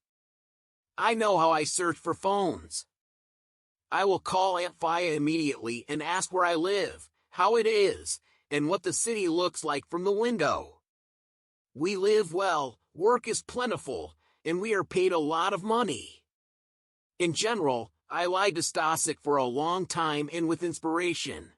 I know how I search for phones. I will call Aunt Faya immediately and ask where I live, how it is, and what the city looks like from the window. We live well, work is plentiful, and we are paid a lot of money. In general, I lied to Stasik for a long time and with inspiration.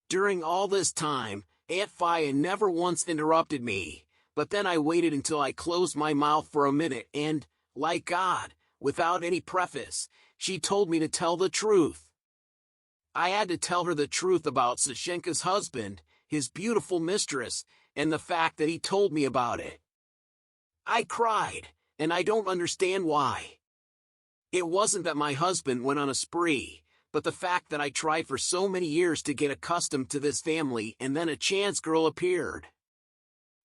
During all this time, Aunt Faya never once interrupted me, but then I waited until I closed my mouth for a minute and, like God, without any preface, she told me to tell the truth. I had to tell her the truth about Sashenka's husband, his beautiful mistress, and the fact that he told me about it. I cried, and I don't understand why. It wasn't that my husband went on a spree, but the fact that I tried for so many years to get accustomed to this family and then a chance girl appeared.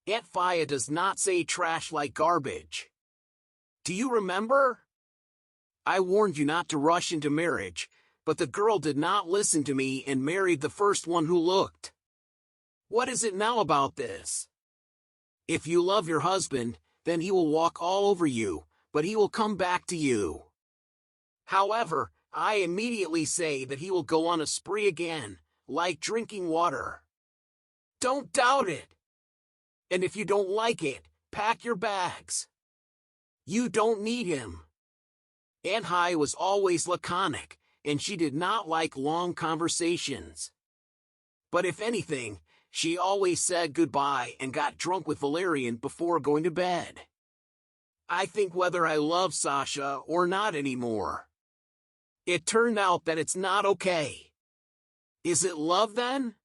Aunt Faya does not say trash like garbage. Do you remember? I warned you not to rush into marriage, but the girl did not listen to me and married the first one who looked. What is it now about this? If you love your husband, then he will walk all over you, but he will come back to you. However, I immediately say that he will go on a spree again, like drinking water. Don't doubt it. And if you don't like it, pack your bags. You don't need him. Aunt Hai was always laconic, and she did not like long conversations. But if anything, she always said goodbye and got drunk with Valerian before going to bed. I think whether I love Sasha or not anymore. It turned out that it's not okay. Is it love then?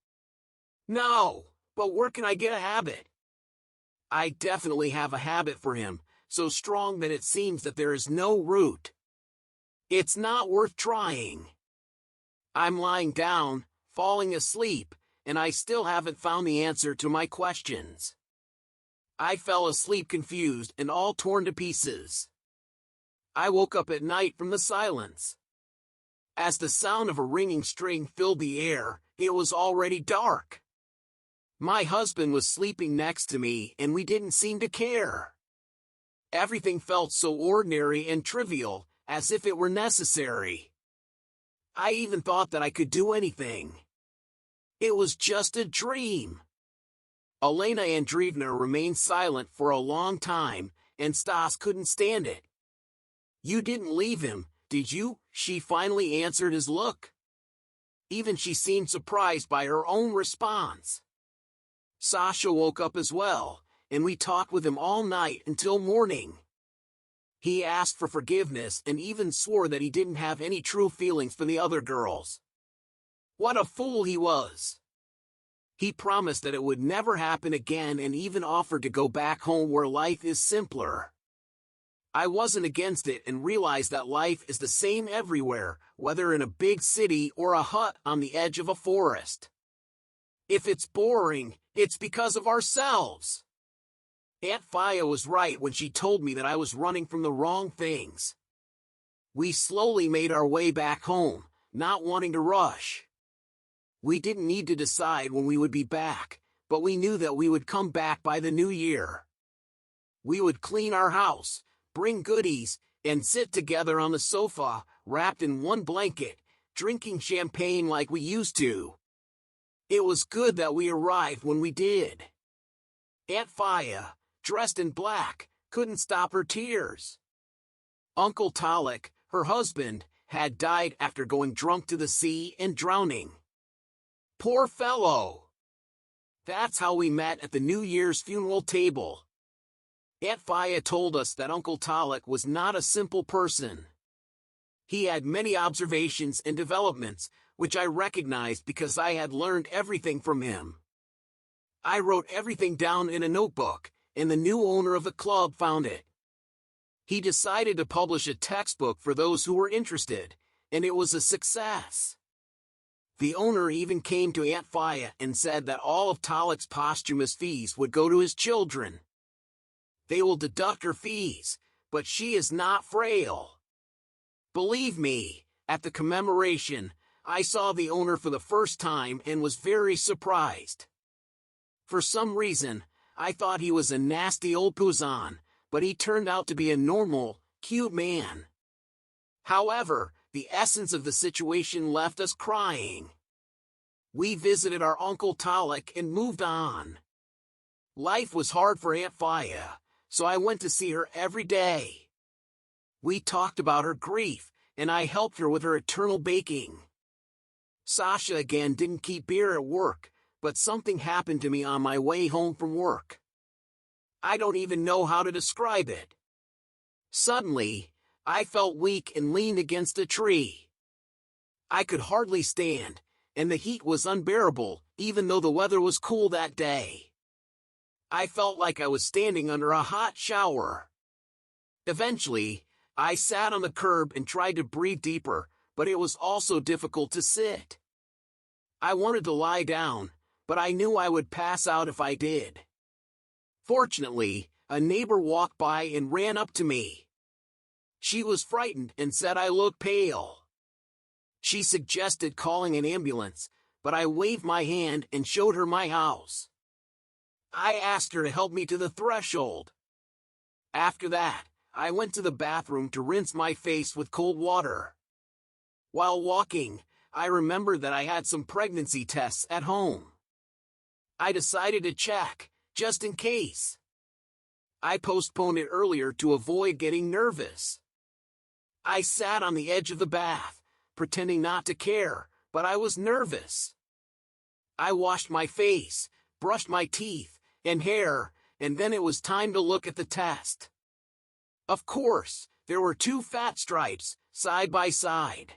No, but where can I get a habit? I definitely have a habit for him, so strong that it seems that there is no root. It's not worth trying. I'm lying down, falling asleep, and I still haven't found the answer to my questions. I fell asleep confused and all torn to pieces. I woke up at night from the silence. As the sound of a ringing string filled the air, it was already dark. My husband was sleeping next to me and we didn't seem to care. Everything felt so ordinary and trivial, as if it were necessary. I even thought that I could do anything. It was just a dream. Elena Andreevna remained silent for a long time, and Stas couldn't stand it. You didn't leave him, did you? She finally answered his look. Even she seemed surprised by her own response. Sasha woke up as well, and we talked with him all night until morning. He asked for forgiveness and even swore that he didn't have any true feelings for the other girls. What a fool he was! He promised that it would never happen again and even offered to go back home where life is simpler. I wasn't against it and realized that life is the same everywhere, whether in a big city or a hut on the edge of a forest. If it's boring, it's because of ourselves. Aunt Faya was right when she told me that I was running from the wrong things. We slowly made our way back home, not wanting to rush. We didn't need to decide when we would be back, but we knew that we would come back by the new year. We would clean our house, bring goodies, and sit together on the sofa, wrapped in one blanket, drinking champagne like we used to. It was good that we arrived when we did. Aunt Faya, dressed in black, couldn't stop her tears. Uncle Talik, her husband, had died after going drunk to the sea and drowning. Poor fellow! That's how we met at the New Year's funeral table. Aunt Faya told us that Uncle Talik was not a simple person. He had many observations and developments, which I recognized because I had learned everything from him. I wrote everything down in a notebook, and the new owner of the club found it. He decided to publish a textbook for those who were interested, and it was a success. The owner even came to Aunt Faya and said that all of Talik's posthumous fees would go to his children. They will deduct her fees, but she is not frail. Believe me, at the commemoration, I saw the owner for the first time and was very surprised. For some reason, I thought he was a nasty old Puzan, but he turned out to be a normal, cute man. However, the essence of the situation left us crying. We visited our Uncle Talik and moved on. Life was hard for Aunt Faya, so I went to see her every day. We talked about her grief, and I helped her with her eternal baking. Sasha again didn't keep beer at work, but something happened to me on my way home from work. I don't even know how to describe it. Suddenly, I felt weak and leaned against a tree. I could hardly stand, and the heat was unbearable, even though the weather was cool that day. I felt like I was standing under a hot shower. Eventually, I sat on the curb and tried to breathe deeper, but it was also difficult to sit. I wanted to lie down, but I knew I would pass out if I did. Fortunately, a neighbor walked by and ran up to me. She was frightened and said I looked pale. She suggested calling an ambulance, but I waved my hand and showed her my house. I asked her to help me to the threshold. After that, I went to the bathroom to rinse my face with cold water. While walking, I remembered that I had some pregnancy tests at home. I decided to check, just in case. I postponed it earlier to avoid getting nervous. I sat on the edge of the bath, pretending not to care, but I was nervous. I washed my face, brushed my teeth and hair, and then it was time to look at the test. Of course, there were 2 fat stripes, side by side.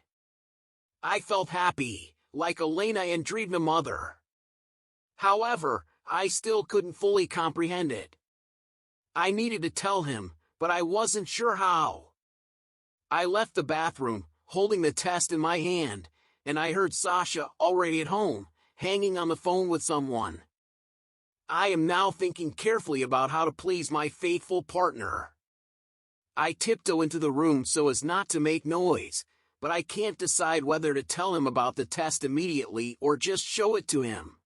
I felt happy, like Elena Andreevna mother. However, I still couldn't fully comprehend it. I needed to tell him, but I wasn't sure how. I left the bathroom, holding the test in my hand, and I heard Sasha already at home, hanging on the phone with someone. I am now thinking carefully about how to please my faithful partner. I tiptoe into the room so as not to make noise, but I can't decide whether to tell him about the test immediately or just show it to him.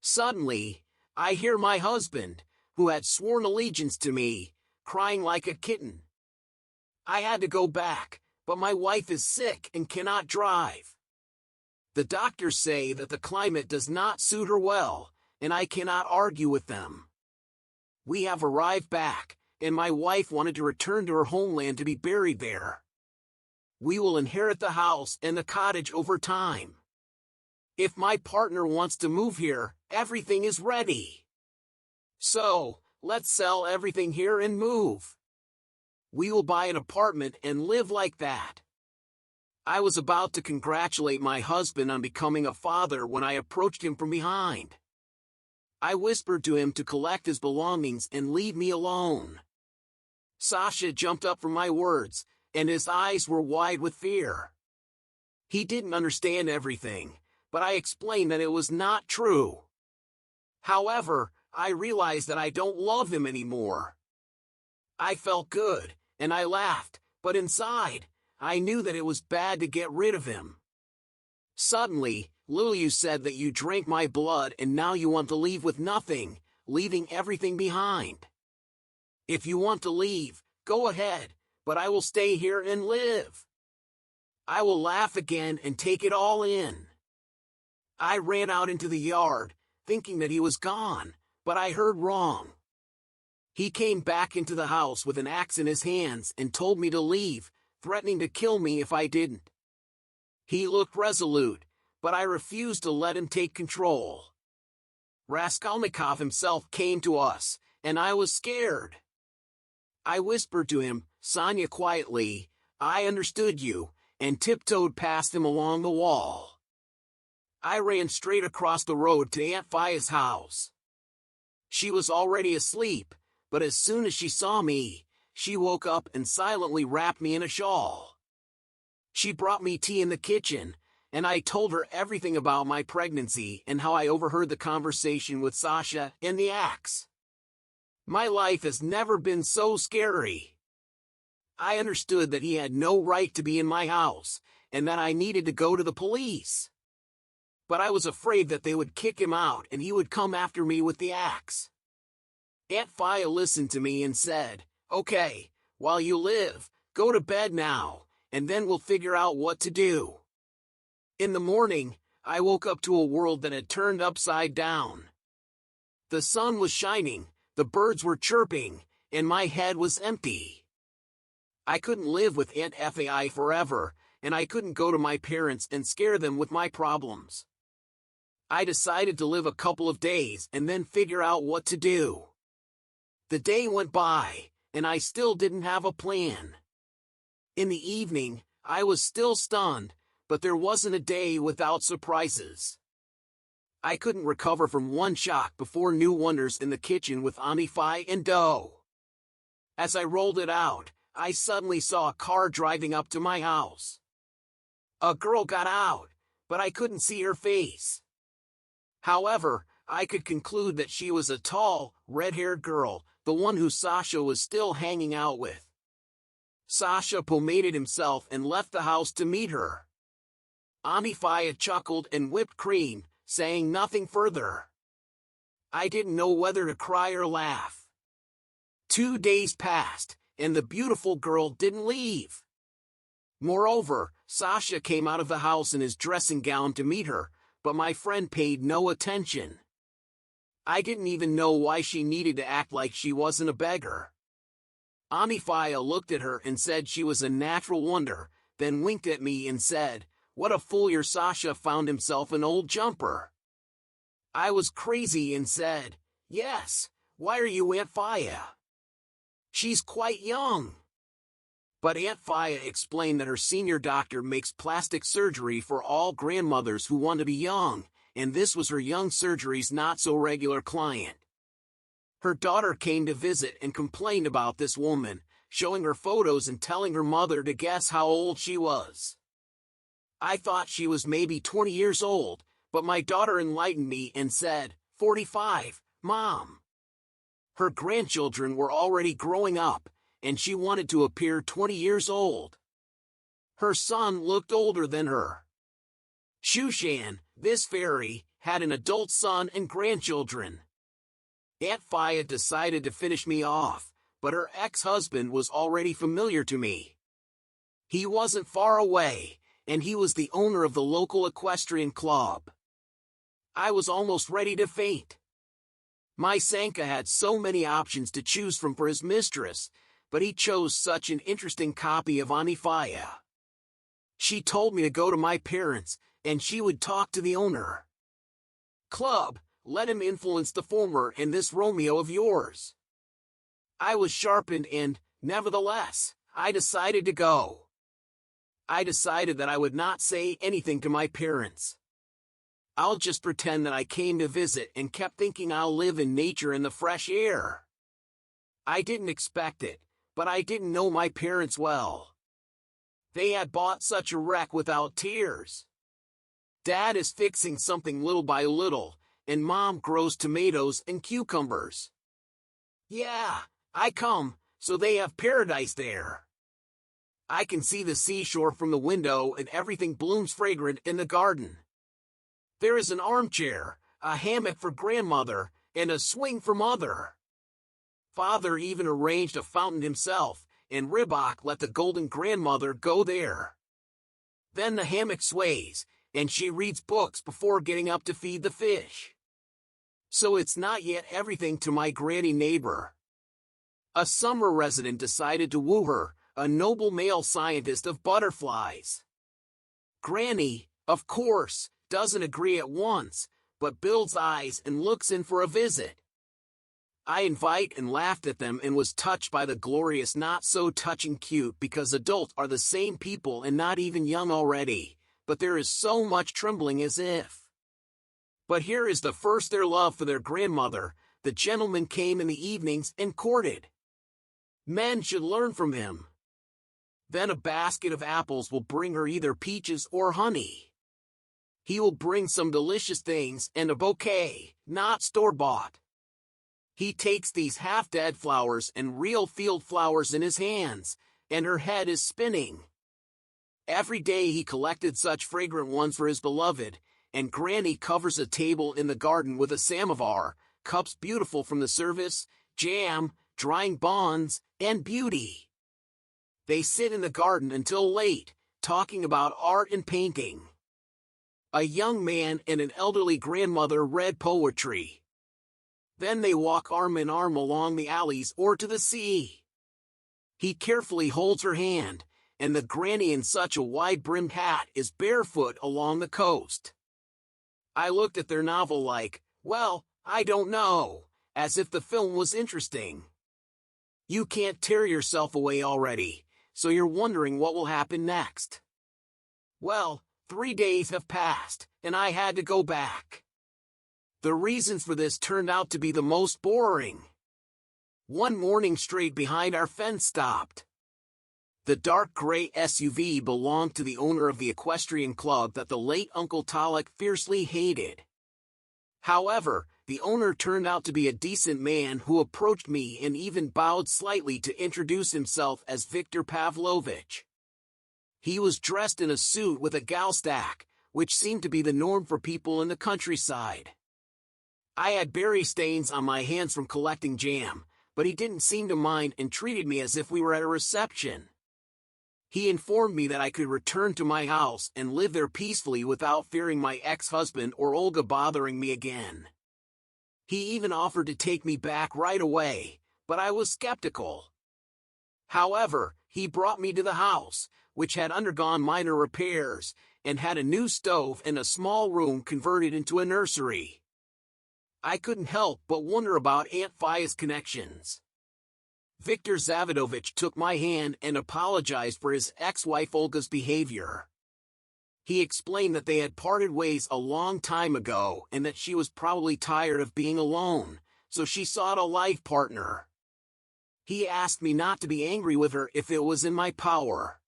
Suddenly, I hear my husband, who had sworn allegiance to me, crying like a kitten. I had to go back, but my wife is sick and cannot drive. The doctors say that the climate does not suit her well, and I cannot argue with them. We have arrived back, and my wife wanted to return to her homeland to be buried there. We will inherit the house and the cottage over time. If my partner wants to move here, everything is ready. So, let's sell everything here and move. We will buy an apartment and live like that. I was about to congratulate my husband on becoming a father when I approached him from behind. I whispered to him to collect his belongings and leave me alone. Sasha jumped up from my words, and his eyes were wide with fear. He didn't understand everything, but I explained that it was not true. However, I realized that I don't love him anymore. I felt good, and I laughed, but inside, I knew that it was bad to get rid of him. Suddenly, Lulu said that you drank my blood and now you want to leave with nothing, leaving everything behind. If you want to leave, go ahead, but I will stay here and live. I will laugh again and take it all in. I ran out into the yard, thinking that he was gone, but I heard wrong. He came back into the house with an axe in his hands and told me to leave, threatening to kill me if I didn't. He looked resolute, but I refused to let him take control. Raskolnikov himself came to us, and I was scared. I whispered to him, "Sonia," quietly, "I understood you," and tiptoed past him along the wall. I ran straight across the road to Aunt Faya's house. She was already asleep, but as soon as she saw me, she woke up and silently wrapped me in a shawl. She brought me tea in the kitchen, and I told her everything about my pregnancy and how I overheard the conversation with Sasha and the axe. My life has never been so scary. I understood that he had no right to be in my house, and that I needed to go to the police. But I was afraid that they would kick him out and he would come after me with the axe. Aunt Faya listened to me and said, "Okay, while you live, go to bed now, and then we'll figure out what to do. In the morning, I woke up to a world that had turned upside down. The sun was shining, the birds were chirping, and my head was empty. I couldn't live with Aunt Fai forever, and I couldn't go to my parents and scare them with my problems. I decided to live a couple of days and then figure out what to do. The day went by, and I still didn't have a plan. In the evening, I was still stunned, but there wasn't a day without surprises. I couldn't recover from one shock before new wonders in the kitchen with Auntie Phi and dough. As I rolled it out, I suddenly saw a car driving up to my house. A girl got out, but I couldn't see her face. However, I could conclude that she was a tall, red-haired girl, the one who Sasha was still hanging out with. Sasha pomaded himself and left the house to meet her. Auntie Phi chuckled and whipped cream, saying nothing further. I didn't know whether to cry or laugh. 2 days passed, and the beautiful girl didn't leave. Moreover, Sasha came out of the house in his dressing gown to meet her, but my friend paid no attention. I didn't even know why she needed to act like she wasn't a beggar. Auntie Phi looked at her and said she was a natural wonder, then winked at me and said, "What a fool your Sasha found himself an old jumper." I was crazy and said, "Yes, why are you Aunt Phi? She's quite young." But Aunt Phi explained that her senior doctor makes plastic surgery for all grandmothers who want to be young, and this was her young surgery's not-so-regular client. Her daughter came to visit and complained about this woman, showing her photos and telling her mother to guess how old she was. I thought she was maybe 20 years old, but my daughter enlightened me and said, 45, Mom. Her grandchildren were already growing up, and she wanted to appear 20 years old. Her son looked older than her. Shushan, this fairy, had an adult son and grandchildren. Aunt Phi decided to finish me off, but her ex-husband was already familiar to me. He wasn't far away, and he was the owner of the local equestrian club. I was almost ready to faint. My Sanka had so many options to choose from for his mistress, but he chose such an interesting copy of Auntie Phi. She told me to go to my parents, and she would talk to the owner. Club, let him influence the former and this Romeo of yours. I was sharpened and, nevertheless, I decided to go. I decided that I would not say anything to my parents. I'll just pretend that I came to visit and kept thinking I'll live in nature in the fresh air. I didn't expect it, but I didn't know my parents well. They had bought such a wreck without tears. Dad is fixing something little by little, and Mom grows tomatoes and cucumbers. Yeah, I come, so they have paradise there. I can see the seashore from the window and everything blooms fragrant in the garden. There is an armchair, a hammock for grandmother, and a swing for mother. Father even arranged a fountain himself, and Ribach let the golden grandmother go there. Then the hammock sways, and she reads books before getting up to feed the fish. So it's not yet everything to my granny neighbor. A summer resident decided to woo her, a noble male scientist of butterflies. Granny, of course, doesn't agree at once, but builds eyes and looks in for a visit. I invite and laughed at them and was touched by the glorious not-so-touching cute because adults are the same people and not even young already, but there is so much trembling as if. But here is the first their love for their grandmother. The gentleman came in the evenings and courted. Men should learn from him. Then a basket of apples will bring her either peaches or honey. He will bring some delicious things and a bouquet, not store-bought. He takes these half-dead flowers and real field flowers in his hands, and her head is spinning. Every day he collected such fragrant ones for his beloved, and Granny covers a table in the garden with a samovar, cups beautiful from the service, jam, drying bonds, and beauty. They sit in the garden until late, talking about art and painting. A young man and an elderly grandmother read poetry. Then they walk arm in arm along the alleys or to the sea. He carefully holds her hand, and the granny in such a wide-brimmed hat is barefoot along the coast. I looked at their novel like, well, I don't know, as if the film was interesting. You can't tear yourself away already, so you're wondering what will happen next. Well, 3 days have passed, and I had to go back. The reasons for this turned out to be the most boring. One morning straight behind our fence stopped. The dark gray SUV belonged to the owner of the equestrian club that the late Uncle Talik fiercely hated. However, the owner turned out to be a decent man who approached me and even bowed slightly to introduce himself as Viktor Pavlovich. He was dressed in a suit with a galstack, which seemed to be the norm for people in the countryside. I had berry stains on my hands from collecting jam, but he didn't seem to mind and treated me as if we were at a reception. He informed me that I could return to my house and live there peacefully without fearing my ex-husband or Olga bothering me again. He even offered to take me back right away, but I was skeptical. However, he brought me to the house, which had undergone minor repairs, and had a new stove and a small room converted into a nursery. I couldn't help but wonder about Aunt Faya's connections. Viktor Zavidovich took my hand and apologized for his ex-wife Olga's behavior. He explained that they had parted ways a long time ago and that she was probably tired of being alone, so she sought a life partner. He asked me not to be angry with her if it was in my power.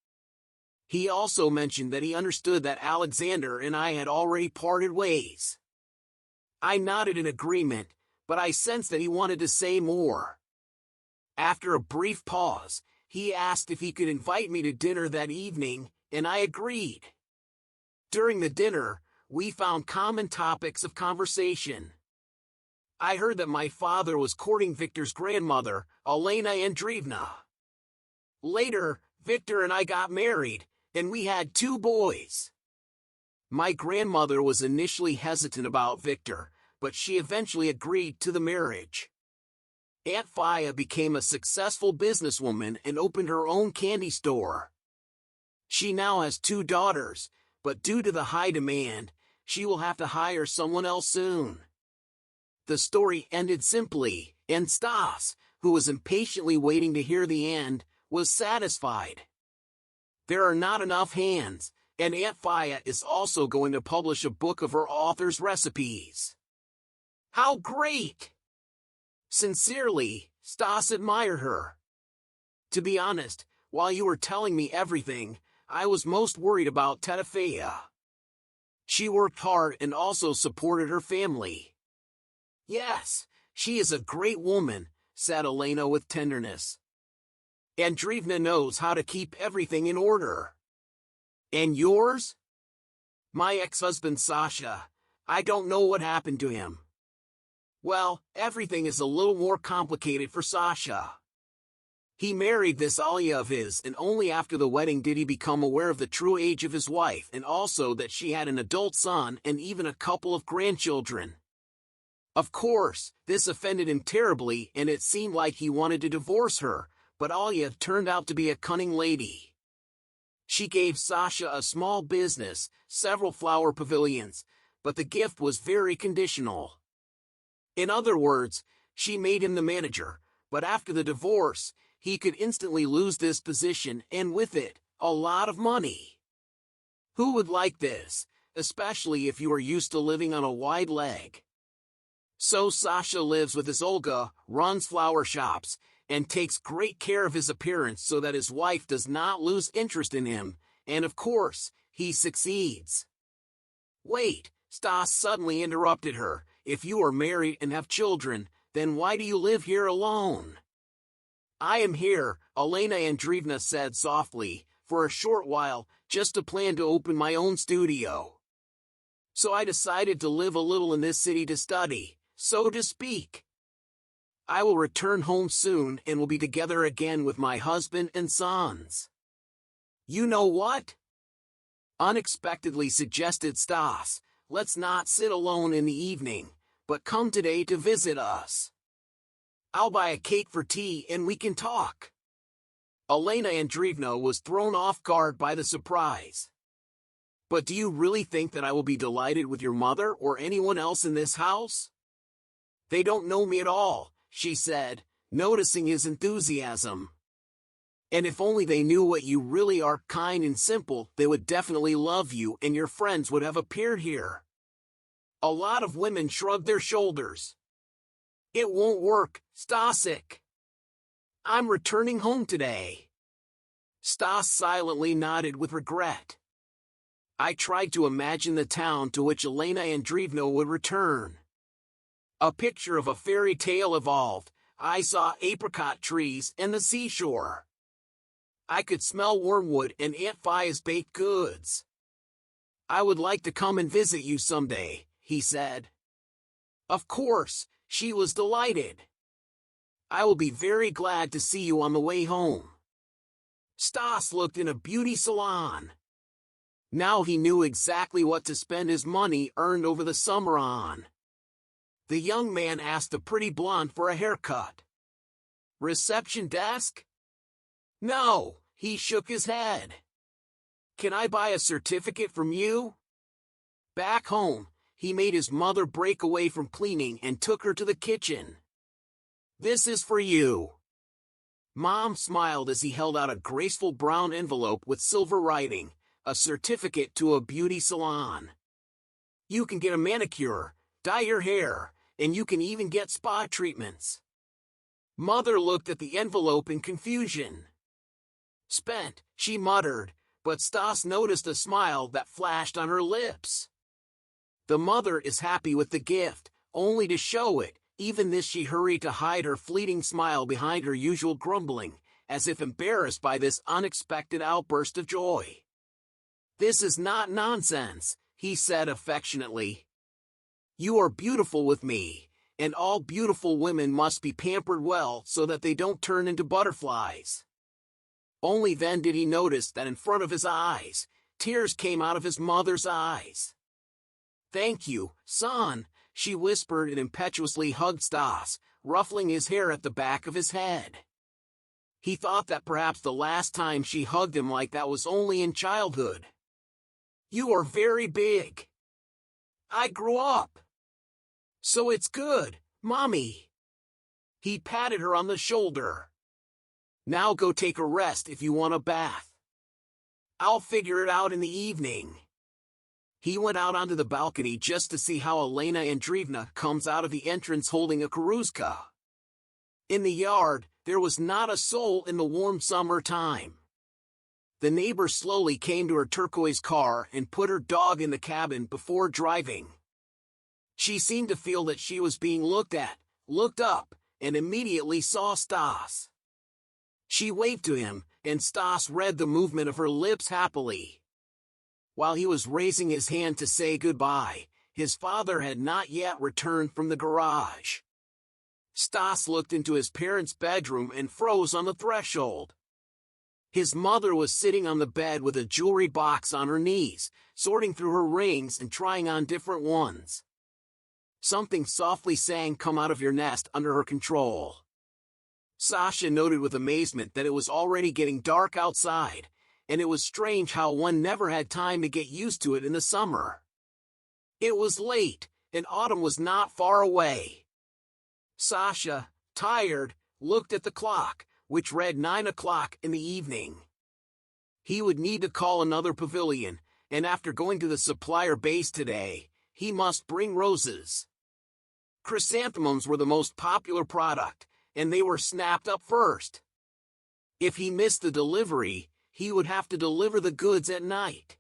He also mentioned that he understood that Alexander and I had already parted ways. I nodded in agreement, but I sensed that he wanted to say more. After a brief pause, he asked if he could invite me to dinner that evening, and I agreed. During the dinner, we found common topics of conversation. I heard that my father was courting Viktor's grandmother, Elena Andreevna. Later, Viktor and I got married, and we had 2 boys. My grandmother was initially hesitant about Viktor, but she eventually agreed to the marriage. Aunt Faya became a successful businesswoman and opened her own candy store. She now has 2 daughters, but due to the high demand, she will have to hire someone else soon. The story ended simply, and Stas, who was impatiently waiting to hear the end, was satisfied. There are not enough hands, and Aunt Faya is also going to publish a book of her author's recipes. How great! Sincerely, Stas admired her. To be honest, while you were telling me everything, I was most worried about Tedefea. She worked hard and also supported her family. Yes, she is a great woman, said Elena with tenderness. Andreevna knows how to keep everything in order. And yours? My ex-husband Sasha, I don't know what happened to him. Well, everything is a little more complicated for Sasha. He married this Olga of his, and only after the wedding did he become aware of the true age of his wife and also that she had an adult son and even a couple of grandchildren. Of course, this offended him terribly and it seemed like he wanted to divorce her, but Olga turned out to be a cunning lady. She gave Sasha a small business, several flower pavilions, but the gift was very conditional. In other words, she made him the manager, but after the divorce, he could instantly lose this position and with it, a lot of money. Who would like this, especially if you are used to living on a wide leg? So Sasha lives with his Olga, runs flower shops, and takes great care of his appearance so that his wife does not lose interest in him, and of course, he succeeds. Wait, Stas suddenly interrupted her. If you are married and have children, then why do you live here alone? I am here, Elena Andreevna said softly, for a short while, just to plan to open my own studio. So I decided to live a little in this city to study, so to speak. I will return home soon and will be together again with my husband and sons. You know what? Unexpectedly suggested Stas, let's not sit alone in the evening, but come today to visit us. I'll buy a cake for tea and we can talk. Elena Andreevna was thrown off guard by the surprise. But do you really think that I will be delighted with your mother or anyone else in this house? They don't know me at all, she said, noticing his enthusiasm. And if only they knew what you really are, kind and simple, they would definitely love you and your friends would have appeared here. A lot of women shrugged their shoulders. It won't work, Stasik. I'm returning home today. Stas silently nodded with regret. I tried to imagine the town to which Elena Andreevna would return. A picture of a fairy tale evolved. I saw apricot trees and the seashore. I could smell wormwood and Aunt Faya's baked goods. I would like to come and visit you someday, he said. Of course, she was delighted. I will be very glad to see you on the way home. Stas looked in a beauty salon. Now he knew exactly what to spend his money earned over the summer on. The young man asked the pretty blonde for a haircut. Reception desk? No, he shook his head. Can I buy a certificate from you? Back home, he made his mother break away from cleaning and took her to the kitchen. This is for you. Mom smiled as he held out a graceful brown envelope with silver writing, a certificate to a beauty salon. You can get a manicure, dye your hair, and you can even get spa treatments. Mother looked at the envelope in confusion. Spent, she muttered, but Stas noticed a smile that flashed on her lips. The mother is happy with the gift, only to show it. Even this she hurried to hide her fleeting smile behind her usual grumbling, as if embarrassed by this unexpected outburst of joy. This is not nonsense, he said affectionately. You are beautiful with me, and all beautiful women must be pampered well so that they don't turn into butterflies. Only then did he notice that in front of his eyes, tears came out of his mother's eyes. Thank you, son, she whispered and impetuously hugged Stas, ruffling his hair at the back of his head. He thought that perhaps the last time she hugged him like that was only in childhood. You are very big. I grew up. So it's good, Mommy. He patted her on the shoulder. Now go take a rest if you want a bath. I'll figure it out in the evening. He went out onto the balcony just to see how Elena Andreevna comes out of the entrance holding a kuruska. In the yard, there was not a soul in the warm summer time. The neighbor slowly came to her turquoise car and put her dog in the cabin before driving. She seemed to feel that she was being looked at, looked up, and immediately saw Stas. She waved to him, and Stas read the movement of her lips happily. While he was raising his hand to say goodbye, his father had not yet returned from the garage. Stas looked into his parents' bedroom and froze on the threshold. His mother was sitting on the bed with a jewelry box on her knees, sorting through her rings and trying on different ones. Something softly sang, "Come out of your nest," under her control. Sasha noted with amazement that it was already getting dark outside, and it was strange how one never had time to get used to it in the summer. It was late, and autumn was not far away. Sasha, tired, looked at the clock, which read 9 o'clock in the evening. He would need to call another pavilion, and after going to the supplier base today, he must bring roses. Chrysanthemums were the most popular product, and they were snapped up first. If he missed the delivery, he would have to deliver the goods at night.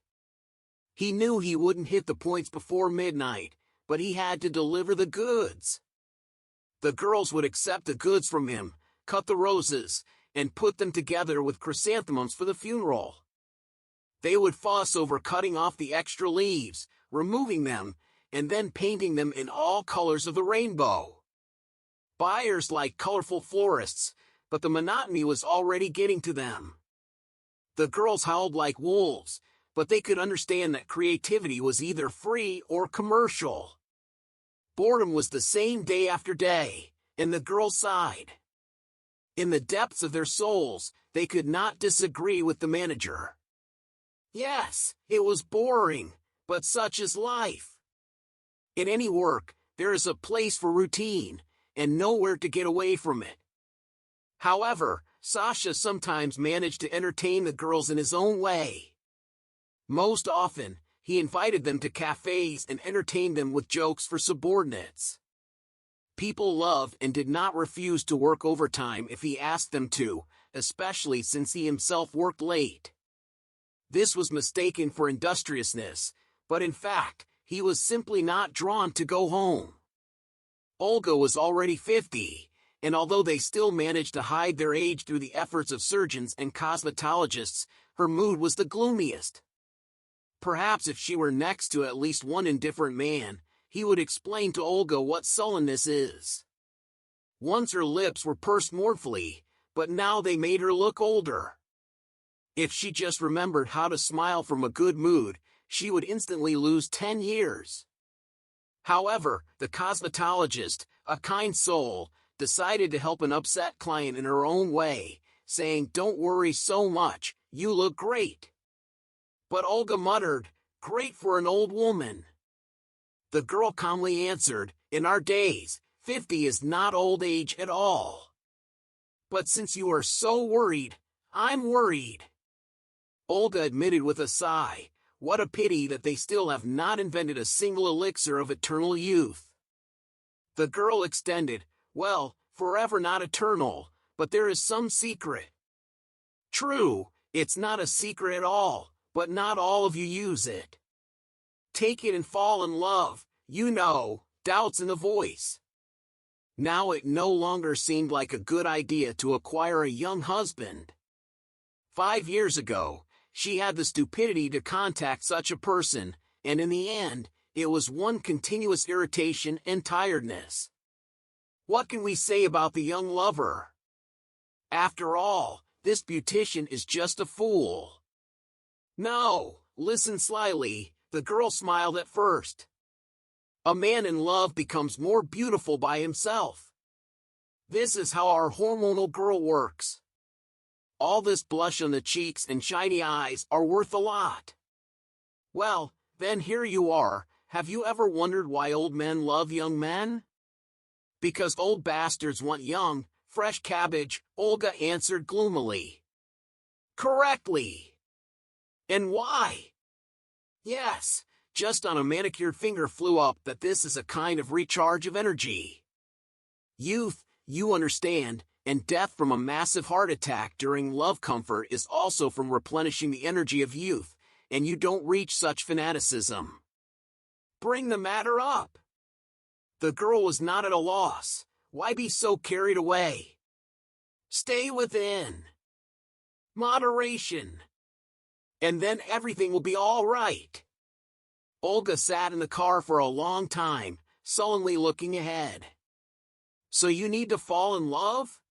He knew he wouldn't hit the points before midnight, but he had to deliver the goods. The girls would accept the goods from him, cut the roses, and put them together with chrysanthemums for the funeral. They would fuss over cutting off the extra leaves, removing them, and then painting them in all colors of the rainbow. Buyers like colorful florists, but the monotony was already getting to them. The girls howled like wolves, but they could understand that creativity was either free or commercial. Boredom was the same day after day, and the girls sighed. In the depths of their souls, they could not disagree with the manager. Yes, it was boring, but such is life. In any work, there is a place for routine, and nowhere to get away from it. However, Sasha sometimes managed to entertain the girls in his own way. Most often, he invited them to cafes and entertained them with jokes for subordinates. People loved and did not refuse to work overtime if he asked them to, especially since he himself worked late. This was mistaken for industriousness, but in fact, he was simply not drawn to go home. Olga was already 50, and although they still managed to hide their age through the efforts of surgeons and cosmetologists, her mood was the gloomiest. Perhaps if she were next to at least one indifferent man, he would explain to Olga what sullenness is. Once her lips were pursed mournfully, but now they made her look older. If she just remembered how to smile from a good mood, she would instantly lose 10 years. However, the cosmetologist, a kind soul, decided to help an upset client in her own way, saying, "Don't worry so much, you look great." But Olga muttered, "Great for an old woman." The girl calmly answered, "In our days, 50 is not old age at all. But since you are so worried, I'm worried." Olga admitted with a sigh, "What a pity that they still have not invented a single elixir of eternal youth." The girl extended, "Well, forever not eternal, but there is some secret." "True, it's not a secret at all, but not all of you use it. Take it and fall in love, you know," doubts in the voice. Now it no longer seemed like a good idea to acquire a young husband. 5 years ago, she had the stupidity to contact such a person, and in the end, it was one continuous irritation and tiredness. What can we say about the young lover? After all, this beautician is just a fool. No, listen slyly, the girl smiled at first. A man in love becomes more beautiful by himself. This is how our hormonal girl works. All this blush on the cheeks and shiny eyes are worth a lot. Well, then here you are, have you ever wondered why old men love young men? Because old bastards want young, fresh cabbage, Olga answered gloomily. Correctly. And why? Yes, just on a manicured finger flew up that this is a kind of recharge of energy. Youth, you understand, and death from a massive heart attack during love comfort is also from replenishing the energy of youth, and you don't reach such fanaticism. Bring the matter up. The girl was not at a loss. Why be so carried away? Stay within. Moderation. And then everything will be all right. Olga sat in the car for a long time, sullenly looking ahead. So you need to fall in love?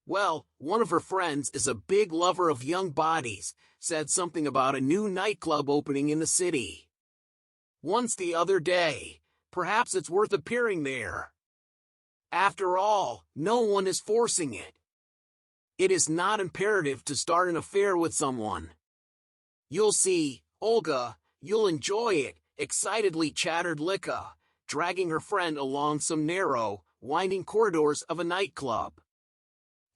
Well, one of her friends is a big lover of young bodies, said something about a new nightclub opening in the city. Once the other day, perhaps it's worth appearing there. After all, no one is forcing it. It is not imperative to start an affair with someone. You'll see, Olga, you'll enjoy it, excitedly chattered Lika, dragging her friend along some narrow, winding corridors of a nightclub.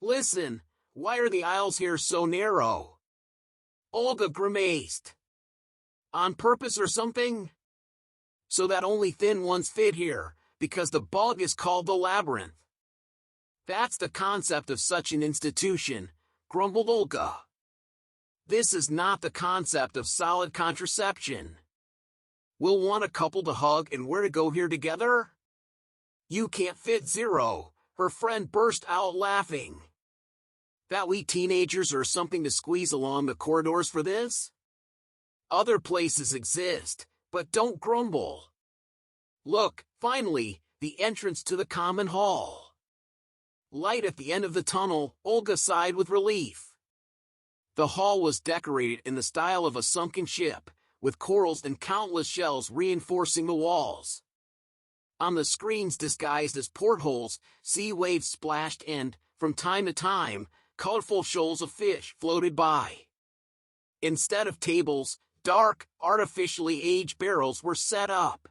Listen, why are the aisles here so narrow? Olga grimaced. On purpose or something? So that only thin ones fit here, because the bulk is called the labyrinth. That's the concept of such an institution, grumbled Olga. This is not the concept of solid contraception. We'll want a couple to hug and where to go here together? You can't fit zero, her friend burst out laughing. That we teenagers are something to squeeze along the corridors for this? Other places exist, but don't grumble. Look, finally, the entrance to the common hall. Light at the end of the tunnel, Olga sighed with relief. The hall was decorated in the style of a sunken ship, with corals and countless shells reinforcing the walls. On the screens disguised as portholes, sea waves splashed and, from time to time, colorful shoals of fish floated by. Instead of tables, dark, artificially aged barrels were set up.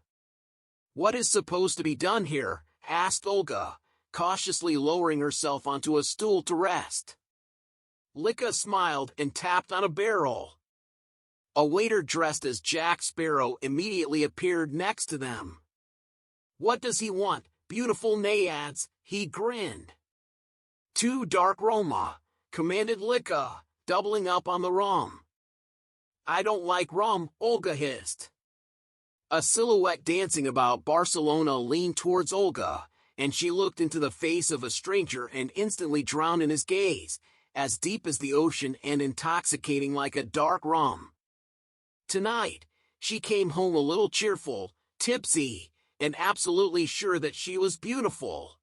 "What is supposed to be done here?" asked Olga, cautiously lowering herself onto a stool to rest. Lika smiled and tapped on a barrel. A waiter dressed as Jack Sparrow immediately appeared next to them. "What does he want, beautiful naiads?" he grinned. "Two dark Roma," commanded Lika, doubling up on the rum. "I don't like rum," Olga hissed. A silhouette dancing about Barcelona leaned towards Olga, and she looked into the face of a stranger and instantly drowned in his gaze, as deep as the ocean and intoxicating like a dark rum. Tonight, she came home a little cheerful, tipsy, and absolutely sure that she was beautiful.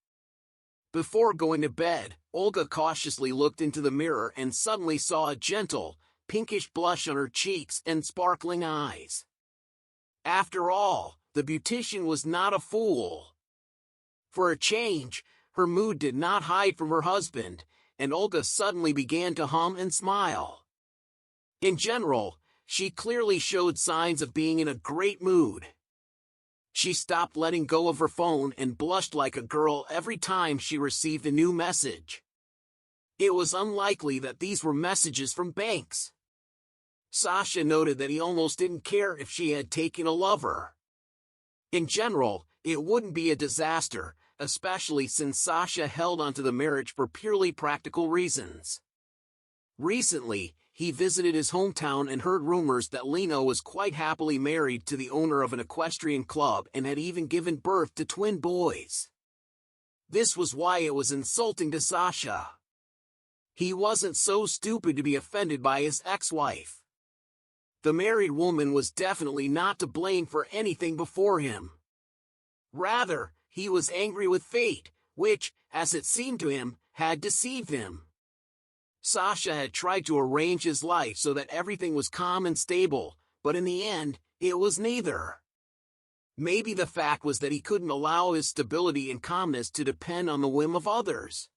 Before going to bed, Olga cautiously looked into the mirror and suddenly saw a gentle, pinkish blush on her cheeks and sparkling eyes. After all, the beautician was not a fool. For a change, her mood did not hide from her husband, and Olga suddenly began to hum and smile. In general, she clearly showed signs of being in a great mood. She stopped letting go of her phone and blushed like a girl every time she received a new message. It was unlikely that these were messages from Banks. Sasha noted that he almost didn't care if she had taken a lover. In general, it wouldn't be a disaster, especially since Sasha held onto the marriage for purely practical reasons. Recently, he visited his hometown and heard rumors that Lena was quite happily married to the owner of an equestrian club and had even given birth to twin boys. This was why it was insulting to Sasha. He wasn't so stupid to be offended by his ex-wife. The married woman was definitely not to blame for anything before him. Rather, he was angry with fate, which, as it seemed to him, had deceived him. Sasha had tried to arrange his life so that everything was calm and stable, but in the end, it was neither. Maybe the fact was that he couldn't allow his stability and calmness to depend on the whim of others.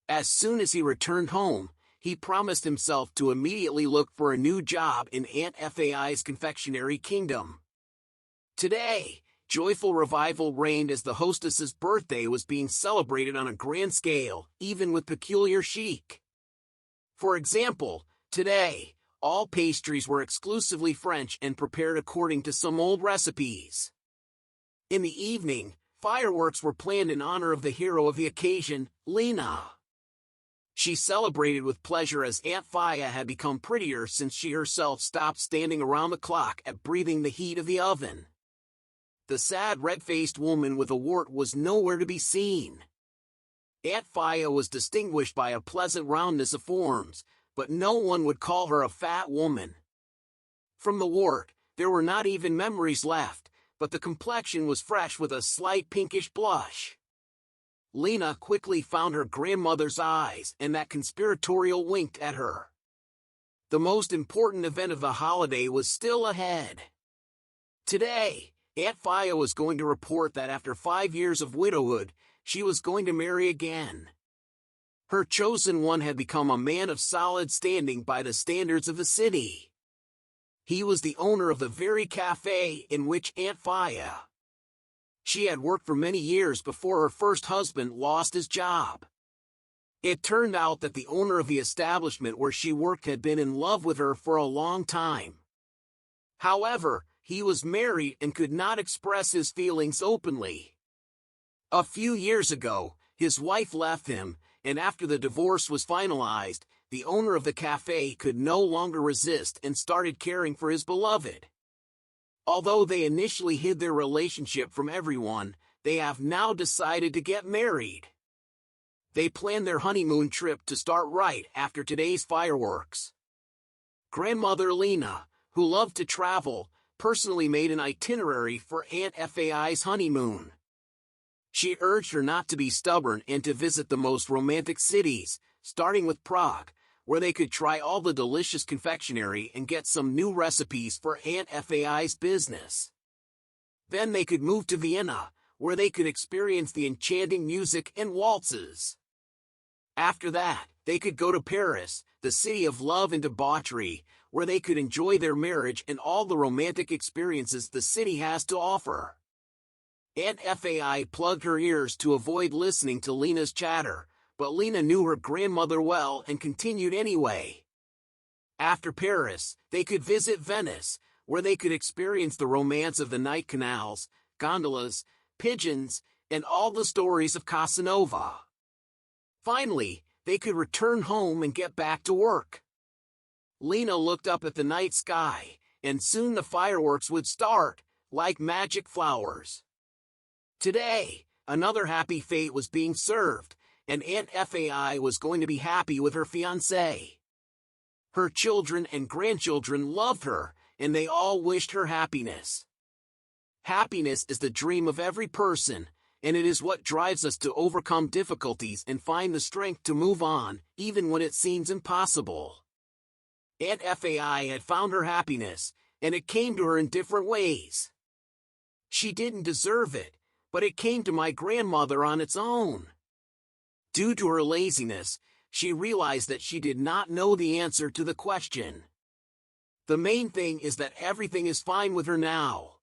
As soon as he returned home, he promised himself to immediately look for a new job in Aunt Fai's confectionery kingdom. Today, joyful revival reigned as the hostess's birthday was being celebrated on a grand scale, even with peculiar chic. For example, today, all pastries were exclusively French and prepared according to some old recipes. In the evening, fireworks were planned in honor of the hero of the occasion, Lena. She celebrated with pleasure as Aunt Faya had become prettier since she herself stopped standing around the clock and breathing the heat of the oven. The sad red-faced woman with a wart was nowhere to be seen. Aunt Faya was distinguished by a pleasant roundness of forms, but no one would call her a fat woman. From the wart, there were not even memories left, but the complexion was fresh with a slight pinkish blush. Lena quickly found her grandmother's eyes, and that conspiratorial winked at her. The most important event of the holiday was still ahead. Today, Aunt Faya was going to report that after 5 years of widowhood, she was going to marry again. Her chosen one had become a man of solid standing by the standards of the city. He was the owner of the very cafe in which Aunt Faya. She had worked for many years before her first husband lost his job. It turned out that the owner of the establishment where she worked had been in love with her for a long time. However, he was married and could not express his feelings openly. A few years ago, his wife left him, and after the divorce was finalized, the owner of the cafe could no longer resist and started caring for his beloved. Although they initially hid their relationship from everyone, they have now decided to get married. They planned their honeymoon trip to start right after today's fireworks. Grandmother Lena, who loved to travel, personally made an itinerary for Aunt Fai's honeymoon. She urged her not to be stubborn and to visit the most romantic cities, starting with Prague, where they could try all the delicious confectionery and get some new recipes for Aunt Fai's business. Then they could move to Vienna, where they could experience the enchanting music and waltzes. After that, they could go to Paris, the city of love and debauchery, where they could enjoy their marriage and all the romantic experiences the city has to offer. Aunt Fai plugged her ears to avoid listening to Lena's chatter, but Lena knew her grandmother well and continued anyway. After Paris, they could visit Venice, where they could experience the romance of the night canals, gondolas, pigeons, and all the stories of Casanova. Finally, they could return home and get back to work. Lena looked up at the night sky, and soon the fireworks would start, like magic flowers. Today, another happy fate was being served, and Aunt Fai was going to be happy with her fiancé. Her children and grandchildren loved her, and they all wished her happiness. Happiness is the dream of every person, and it is what drives us to overcome difficulties and find the strength to move on, even when it seems impossible. Aunt Fai had found her happiness, and it came to her in different ways. She didn't deserve it, but it came to my grandmother on its own. Due to her laziness, she realized that she did not know the answer to the question. The main thing is that everything is fine with her now.